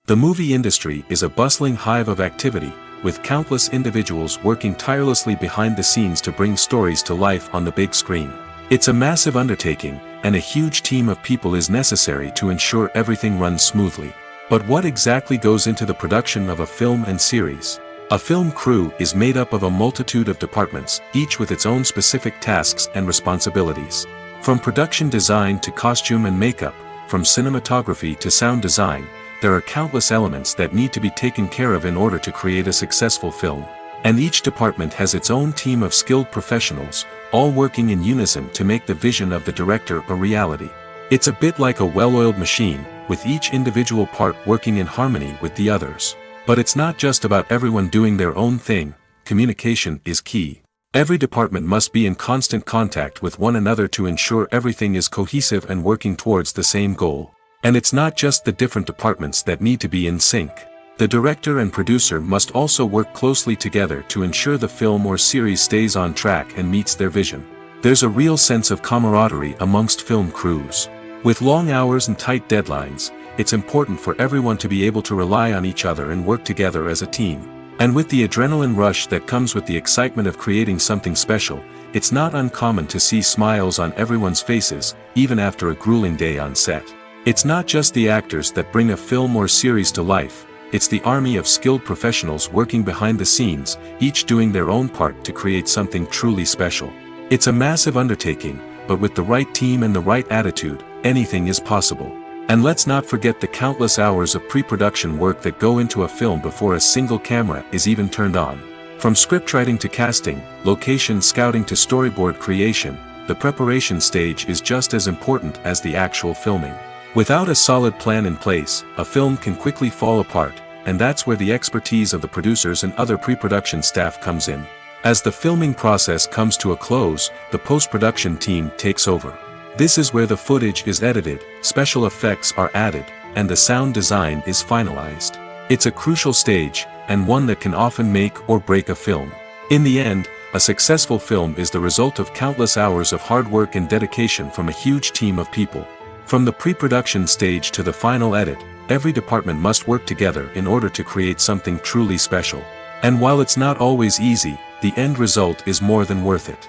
The movie industry is a bustling hive of activity, with countless individuals working tirelessly behind the scenes to bring stories to life on the big screen. It's a massive undertaking, and a huge team of people is necessary to ensure everything runs smoothly. But what exactly goes into the production of a film and series? A film crew is made up of a multitude of departments, each with its own specific tasks and responsibilities. From production design to costume and makeup, from cinematography to sound design, there are countless elements that need to be taken care of in order to create a successful film. And each department has its own team of skilled professionals, all working in unison to make the vision of the director a reality. It's a bit like a well-oiled machine, with each individual part working in harmony with the others. But it's not just about everyone doing their own thing. Communication is key. Every department must be in constant contact with one another to ensure everything is cohesive and working towards the same goal. And it's not just the different departments that need to be in sync. The director and producer must also work closely together to ensure the film or series stays on track and meets their vision. There's a real sense of camaraderie amongst film crews. With long hours and tight deadlines, it's important for everyone to be able to rely on each other and work together as a team. And with the adrenaline rush that comes with the excitement of creating something special, it's not uncommon to see smiles on everyone's faces, even after a grueling day on set. It's not just the actors that bring a film or series to life, it's the army of skilled professionals working behind the scenes, each doing their own part to create something truly special. It's a massive undertaking, but with the right team and the right attitude, anything is possible. And let's not forget the countless hours of pre-production work that go into a film before a single camera is even turned on. From scriptwriting to casting, location scouting to storyboard creation, the preparation stage is just as important as the actual filming. Without a solid plan in place, a film can quickly fall apart, and that's where the expertise of the producers and other pre-production staff comes in. As the filming process comes to a close, the post-production team takes over. This is where the footage is edited, special effects are added, and the sound design is finalized. It's a crucial stage, and one that can often make or break a film. In the end, a successful film is the result of countless hours of hard work and dedication from a huge team of people. From the pre-production stage to the final edit, every department must work together in order to create something truly special. And while it's not always easy, the end result is more than worth it.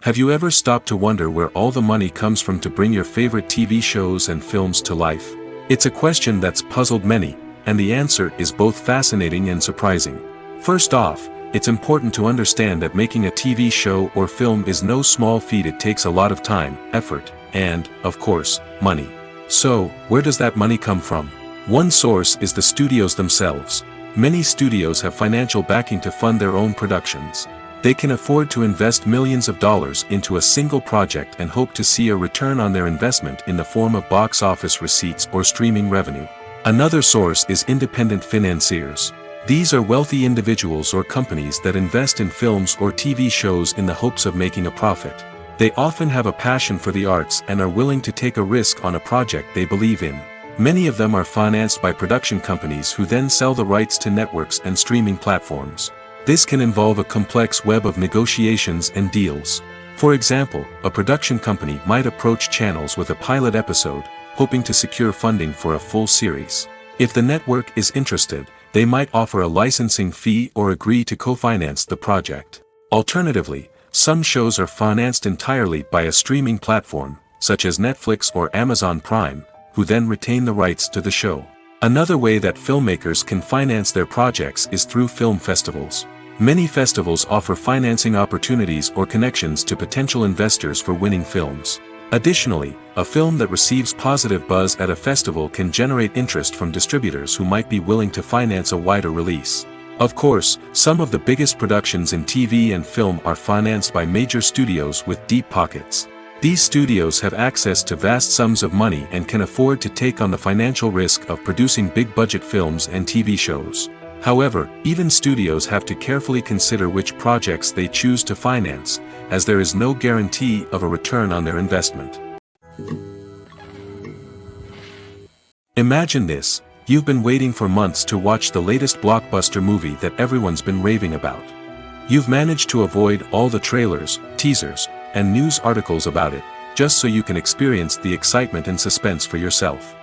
Have you ever stopped to wonder where all the money comes from to bring your favorite TV shows and films to life? It's a question that's puzzled many, and the answer is both fascinating and surprising. First off, it's important to understand that making a TV show or film is no small feat. It takes a lot of time, effort, and, of course, money. So, where does that money come from? One source is the studios themselves. Many studios have financial backing to fund their own productions. They can afford to invest millions of dollars into a single project and hope to see a return on their investment in the form of box office receipts or streaming revenue. Another source is independent financiers. These are wealthy individuals or companies that invest in films or TV shows in the hopes of making a profit. They often have a passion for the arts and are willing to take a risk on a project they believe in. Many of them are financed by production companies who then sell the rights to networks and streaming platforms. This can involve a complex web of negotiations and deals. For example, a production company might approach channels with a pilot episode, hoping to secure funding for a full series. If the network is interested, they might offer a licensing fee or agree to co-finance the project. Alternatively, some shows are financed entirely by a streaming platform, such as Netflix or Amazon Prime, who then retain the rights to the show. Another way that filmmakers can finance their projects is through film festivals. Many festivals offer financing opportunities or connections to potential investors for winning films. Additionally, a film that receives positive buzz at a festival can generate interest from distributors who might be willing to finance a wider release. Of course, some of the biggest productions in TV and film are financed by major studios with deep pockets. These studios have access to vast sums of money and can afford to take on the financial risk of producing big-budget films and TV shows. However, even studios have to carefully consider which projects they choose to finance, as there is no guarantee of a return on their investment. Imagine this: you've been waiting for months to watch the latest blockbuster movie that everyone's been raving about. You've managed to avoid all the trailers, teasers, and news articles about it, just so you can experience the excitement and suspense for yourself.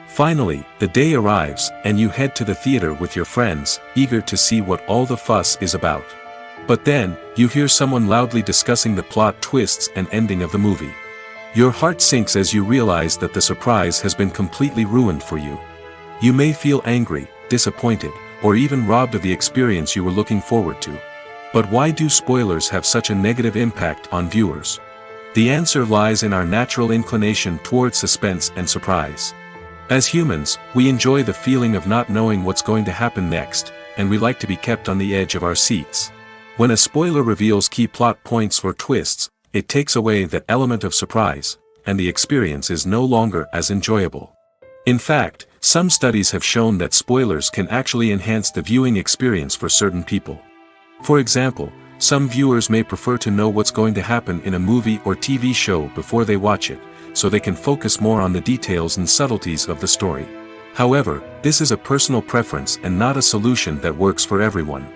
Finally, the day arrives, and you head to the theater with your friends, eager to see what all the fuss is about. But then, you hear someone loudly discussing the plot twists and ending of the movie. Your heart sinks as you realize that the surprise has been completely ruined for you. You may feel angry, disappointed, or even robbed of the experience you were looking forward to. But why do spoilers have such a negative impact on viewers? The answer lies in our natural inclination towards suspense and surprise. As humans, we enjoy the feeling of not knowing what's going to happen next, and we like to be kept on the edge of our seats. When a spoiler reveals key plot points or twists, it takes away that element of surprise, and the experience is no longer as enjoyable. In fact, some studies have shown that spoilers can actually enhance the viewing experience for certain people. For example, some viewers may prefer to know what's going to happen in a movie or TV show before they watch it, so they can focus more on the details and subtleties of the story. However, this is a personal preference and not a solution that works for everyone.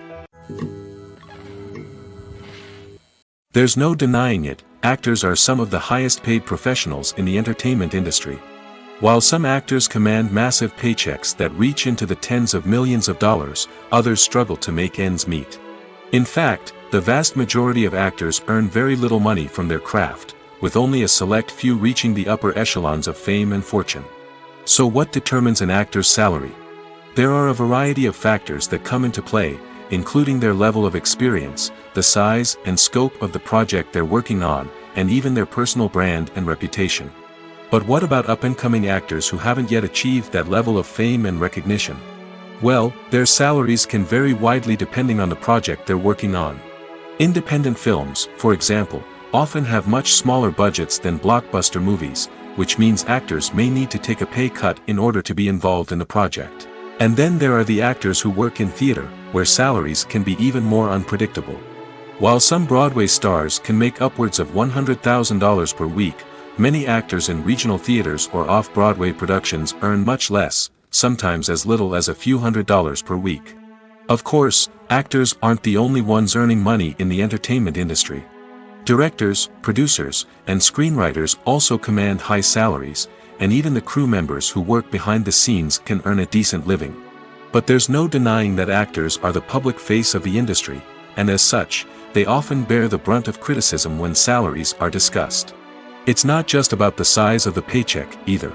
There's no denying it, actors are some of the highest paid professionals in the entertainment industry. While some actors command massive paychecks that reach into the tens of millions of dollars, others struggle to make ends meet. In fact, the vast majority of actors earn very little money from their craft, with only a select few reaching the upper echelons of fame and fortune. So what determines an actor's salary? There are a variety of factors that come into play, including their level of experience, the size and scope of the project they're working on, and even their personal brand and reputation. But what about up-and-coming actors who haven't yet achieved that level of fame and recognition? Well, their salaries can vary widely depending on the project they're working on. Independent films, for example, often have much smaller budgets than blockbuster movies, which means actors may need to take a pay cut in order to be involved in the project. And then there are the actors who work in theater, where salaries can be even more unpredictable. While some Broadway stars can make upwards of $100,000 per week, many actors in regional theaters or off-Broadway productions earn much less, sometimes as little as a few $100s per week. Of course, actors aren't the only ones earning money in the entertainment industry. Directors, producers, and screenwriters also command high salaries, and even the crew members who work behind the scenes can earn a decent living. But there's no denying that actors are the public face of the industry, and as such, they often bear the brunt of criticism when salaries are discussed. It's not just about the size of the paycheck, either.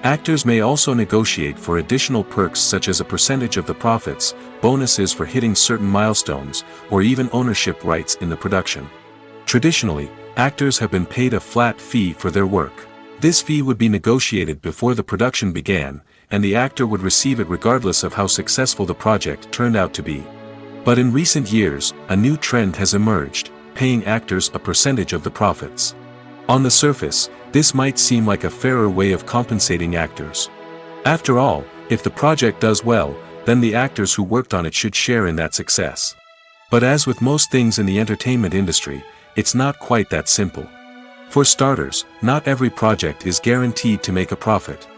Actors may also negotiate for additional perks such as a percentage of the profits, bonuses for hitting certain milestones, or even ownership rights in the production. Traditionally, actors have been paid a flat fee for their work. This fee would be negotiated before the production began, and the actor would receive it regardless of how successful the project turned out to be. But in recent years, a new trend has emerged, paying actors a percentage of the profits. On the surface, this might seem like a fairer way of compensating actors. After all, if the project does well, then the actors who worked on it should share in that success. But as with most things in the entertainment industry, it's not quite that simple. For starters, not every project is guaranteed to make a profit.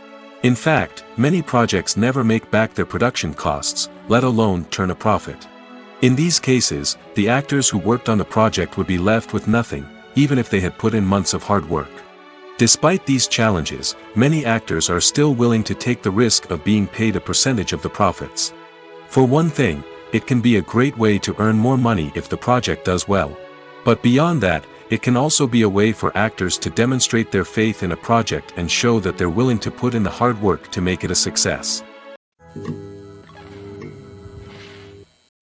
In fact, many projects never make back their production costs, let alone turn a profit. In these cases, the actors who worked on the project would be left with nothing, even if they had put in months of hard work. Despite these challenges, many actors are still willing to take the risk of being paid a percentage of the profits. For one thing, it can be a great way to earn more money if the project does well. But beyond that, it can also be a way for actors to demonstrate their faith in a project and show that they're willing to put in the hard work to make it a success.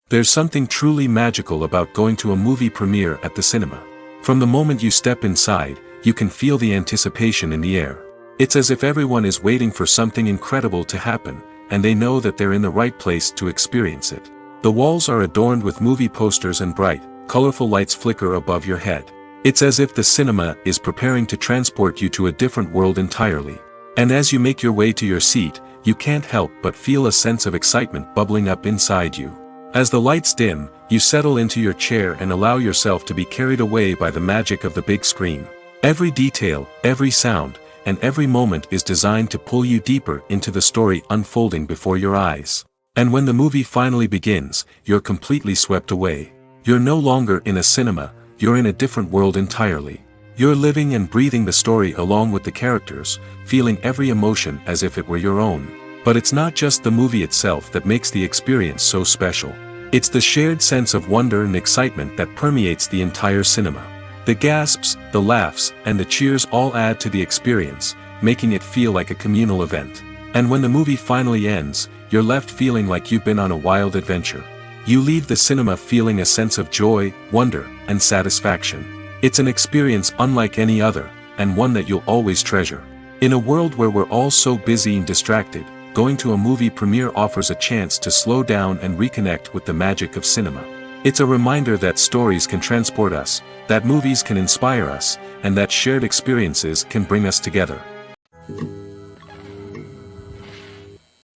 There's something truly magical about going to a movie premiere at the cinema. From the moment you step inside, you can feel the anticipation in the air. It's as if everyone is waiting for something incredible to happen, and they know that they're in the right place to experience it. The walls are adorned with movie posters and bright, colorful lights flicker above your head. It's as if the cinema is preparing to transport you to a different world entirely. And as you make your way to your seat, you can't help but feel a sense of excitement bubbling up inside you. As the lights dim, you settle into your chair and allow yourself to be carried away by the magic of the big screen. Every detail, every sound, and every moment is designed to pull you deeper into the story unfolding before your eyes. And when the movie finally begins, you're completely swept away. You're no longer in a cinema, you're in a different world entirely. You're living and breathing the story along with the characters, feeling every emotion as if it were your own. But it's not just the movie itself that makes the experience so special. It's the shared sense of wonder and excitement that permeates the entire cinema. The gasps, the laughs, and the cheers all add to the experience, making it feel like a communal event. And when the movie finally ends, you're left feeling like you've been on a wild adventure. You leave the cinema feeling a sense of joy, wonder, and satisfaction. It's an experience unlike any other, and one that you'll always treasure. In a world where we're all so busy and distracted, going to a movie premiere offers a chance to slow down and reconnect with the magic of cinema. It's a reminder that stories can transport us, that movies can inspire us, and that shared experiences can bring us together.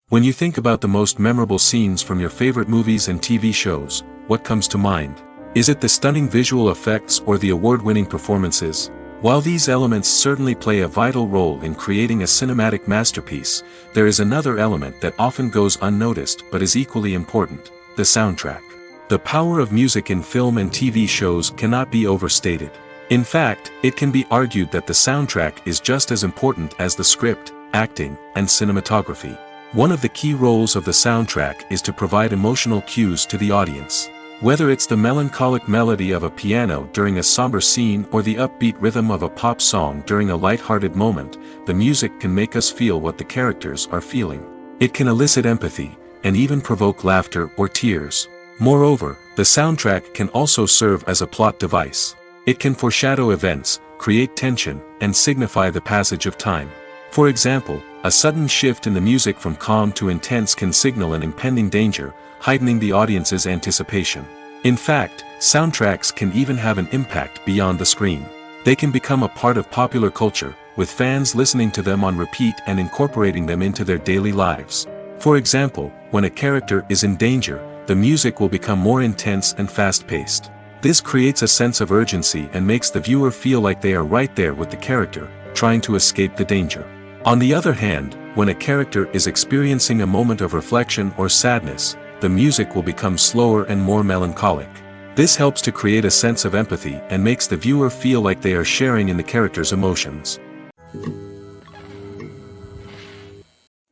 When you think about the most memorable scenes from your favorite movies and TV shows, what comes to mind? Is it the stunning visual effects or the award-winning performances? While these elements certainly play a vital role in creating a cinematic masterpiece, there is another element that often goes unnoticed but is equally important: the soundtrack. The power of music in film and TV shows cannot be overstated. In fact, it can be argued that the soundtrack is just as important as the script, acting, and cinematography. One of the key roles of the soundtrack is to provide emotional cues to the audience. Whether it's the melancholic melody of a piano during a somber scene or the upbeat rhythm of a pop song during a light-hearted moment, the music can make us feel what the characters are feeling. It can elicit empathy, and even provoke laughter or tears. Moreover, the soundtrack can also serve as a plot device. It can foreshadow events, create tension, and signify the passage of time. For example, a sudden shift in the music from calm to intense can signal an impending danger, heightening the audience's anticipation. In fact, soundtracks can even have an impact beyond the screen. They can become a part of popular culture, with fans listening to them on repeat and incorporating them into their daily lives. For example, when a character is in danger, the music will become more intense and fast-paced. This creates a sense of urgency and makes the viewer feel like they are right there with the character, trying to escape the danger. On the other hand, when a character is experiencing a moment of reflection or sadness, the music will become slower and more melancholic. This helps to create a sense of empathy and makes the viewer feel like they are sharing in the character's emotions.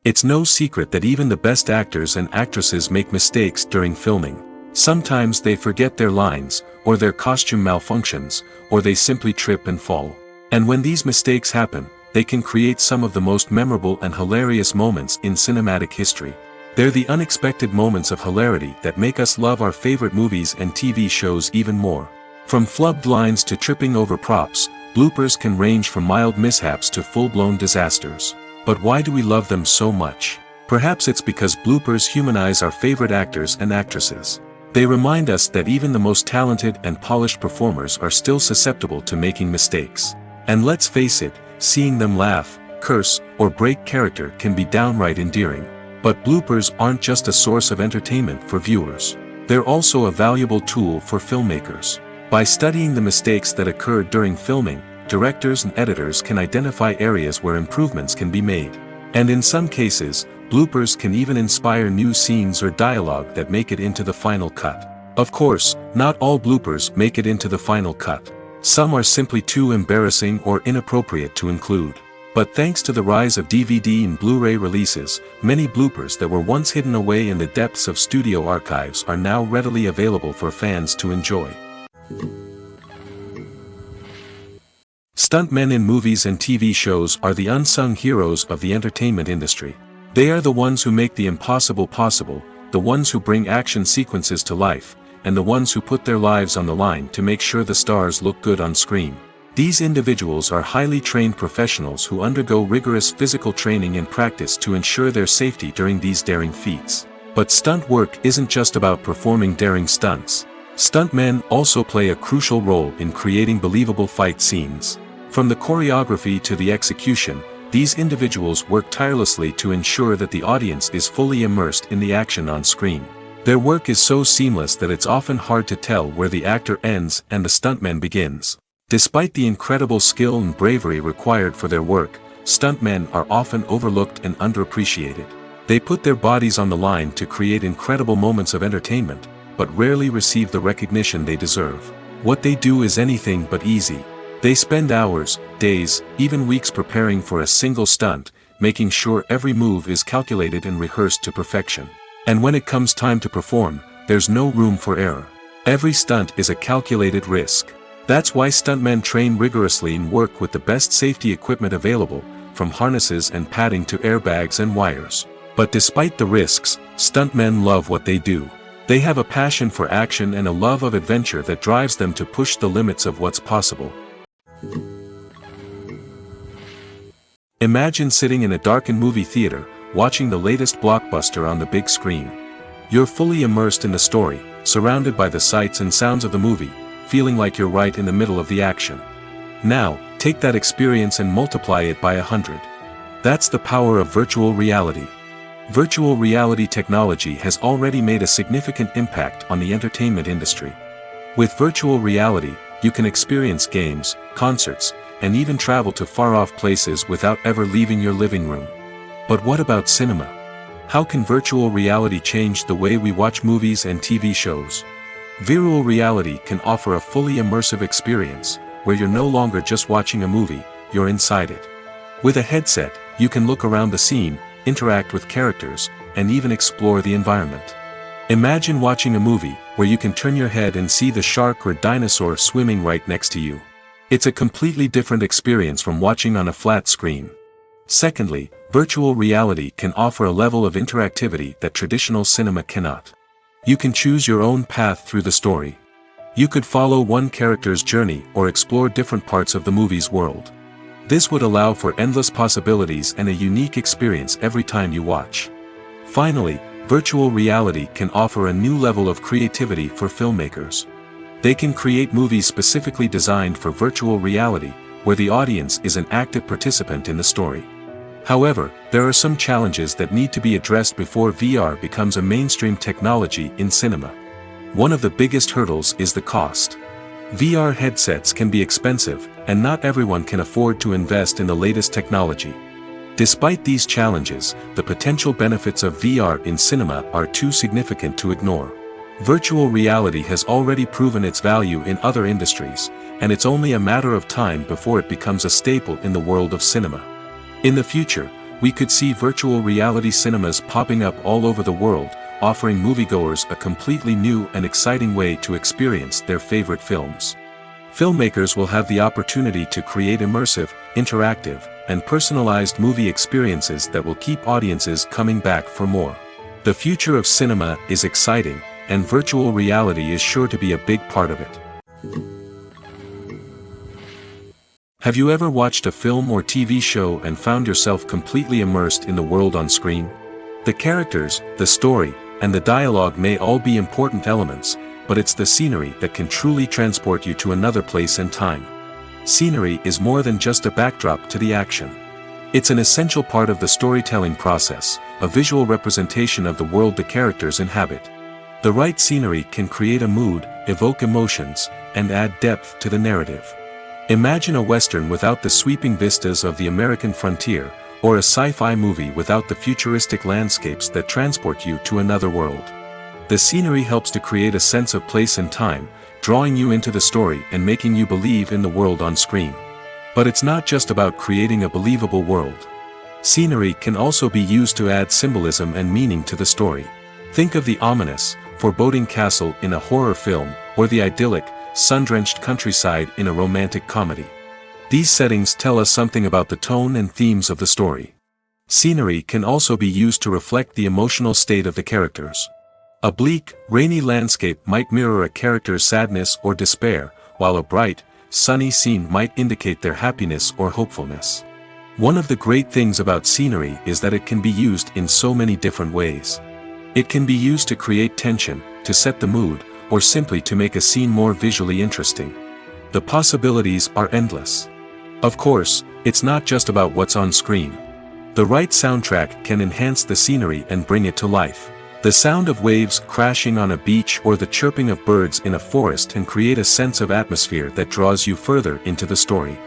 It's no secret that even the best actors and actresses make mistakes during filming. Sometimes they forget their lines, or their costume malfunctions, or they simply trip and fall. And when these mistakes happen, they can create some of the most memorable and hilarious moments in cinematic history. They're the unexpected moments of hilarity that make us love our favorite movies and TV shows even more. From flubbed lines to tripping over props, bloopers can range from mild mishaps to full-blown disasters. But why do we love them so much? Perhaps it's because bloopers humanize our favorite actors and actresses. They remind us that even the most talented and polished performers are still susceptible to making mistakes. And let's face it, seeing them laugh, curse, or break character can be downright endearing. But bloopers aren't just a source of entertainment for viewers. They're also a valuable tool for filmmakers. By studying the mistakes that occurred during filming, directors and editors can identify areas where improvements can be made. And in some cases, bloopers can even inspire new scenes or dialogue that make it into the final cut. Of course, not all bloopers make it into the final cut. Some are simply too embarrassing or inappropriate to include. But thanks to the rise of DVD and Blu-ray releases, many bloopers that were once hidden away in the depths of studio archives are now readily available for fans to enjoy. Stuntmen in movies and TV shows are the unsung heroes of the entertainment industry. They are the ones who make the impossible possible, the ones who bring action sequences to life, and the ones who put their lives on the line to make sure the stars look good on screen. These individuals are highly trained professionals who undergo rigorous physical training and practice to ensure their safety during these daring feats. But stunt work isn't just about performing daring stunts. Stuntmen also play a crucial role in creating believable fight scenes. From the choreography to the execution, these individuals work tirelessly to ensure that the audience is fully immersed in the action on screen. Their work is so seamless that it's often hard to tell where the actor ends and the stuntman begins. Despite the incredible skill and bravery required for their work, stuntmen are often overlooked and underappreciated. They put their bodies on the line to create incredible moments of entertainment, but rarely receive the recognition they deserve. What they do is anything but easy. They spend hours, days, even weeks preparing for a single stunt, making sure every move is calculated and rehearsed to perfection. And when it comes time to perform, there's no room for error. Every stunt is a calculated risk. That's why stuntmen train rigorously and work with the best safety equipment available, from harnesses and padding to airbags and wires. But despite the risks, stuntmen love what they do. They have a passion for action and a love of adventure that drives them to push the limits of what's possible. Imagine sitting in a darkened movie theater, watching the latest blockbuster on the big screen. You're fully immersed in the story, surrounded by the sights and sounds of the movie, feeling like you're right in the middle of the action. Now, take that experience and multiply it by 100. That's the power of virtual reality. Virtual reality technology has already made a significant impact on the entertainment industry. With virtual reality, you can experience games, concerts, and even travel to far-off places without ever leaving your living room. But what about cinema? How can virtual reality change the way we watch movies and TV shows? Virtual reality can offer a fully immersive experience, where you're no longer just watching a movie, you're inside it. With a headset, you can look around the scene, interact with characters, and even explore the environment. Imagine watching a movie, where you can turn your head and see the shark or dinosaur swimming right next to you. It's a completely different experience from watching on a flat screen. Secondly, virtual reality can offer a level of interactivity that traditional cinema cannot. You can choose your own path through the story. You could follow one character's journey or explore different parts of the movie's world. This would allow for endless possibilities and a unique experience every time you watch. Finally, virtual reality can offer a new level of creativity for filmmakers. They can create movies specifically designed for virtual reality, where the audience is an active participant in the story. However, there are some challenges that need to be addressed before VR becomes a mainstream technology in cinema. One of the biggest hurdles is the cost. VR headsets can be expensive, and not everyone can afford to invest in the latest technology. Despite these challenges, the potential benefits of VR in cinema are too significant to ignore. Virtual reality has already proven its value in other industries, and it's only a matter of time before it becomes a staple in the world of cinema. In the future, we could see virtual reality cinemas popping up all over the world, offering moviegoers a completely new and exciting way to experience their favorite films. Filmmakers will have the opportunity to create immersive, interactive, and personalized movie experiences that will keep audiences coming back for more. The future of cinema is exciting, and virtual reality is sure to be a big part of it. Have you ever watched a film or TV show and found yourself completely immersed in the world on screen? The characters, the story, and the dialogue may all be important elements, but it's the scenery that can truly transport you to another place and time. Scenery is more than just a backdrop to the action. It's an essential part of the storytelling process, a visual representation of the world the characters inhabit. The right scenery can create a mood, evoke emotions, and add depth to the narrative. Imagine a Western without the sweeping vistas of the American frontier, or a sci-fi movie without the futuristic landscapes that transport you to another world. The scenery helps to create a sense of place and time, drawing you into the story and making you believe in the world on screen. But it's not just about creating a believable world. Scenery can also be used to add symbolism and meaning to the story. Think of the ominous, foreboding castle in a horror film, or the idyllic, sun-drenched countryside in a romantic comedy. These settings tell us something about the tone and themes of the story. Scenery can also be used to reflect the emotional state of the characters. A bleak, rainy landscape might mirror a character's sadness or despair, while a bright, sunny scene might indicate their happiness or hopefulness. One of the great things about scenery is that it can be used in so many different ways. It can be used to create tension, to set the mood, or simply to make a scene more visually interesting. The possibilities are endless. Of course, it's not just about what's on screen. The right soundtrack can enhance the scenery and bring it to life. The sound of waves crashing on a beach or the chirping of birds in a forest can create a sense of atmosphere that draws you further into the story.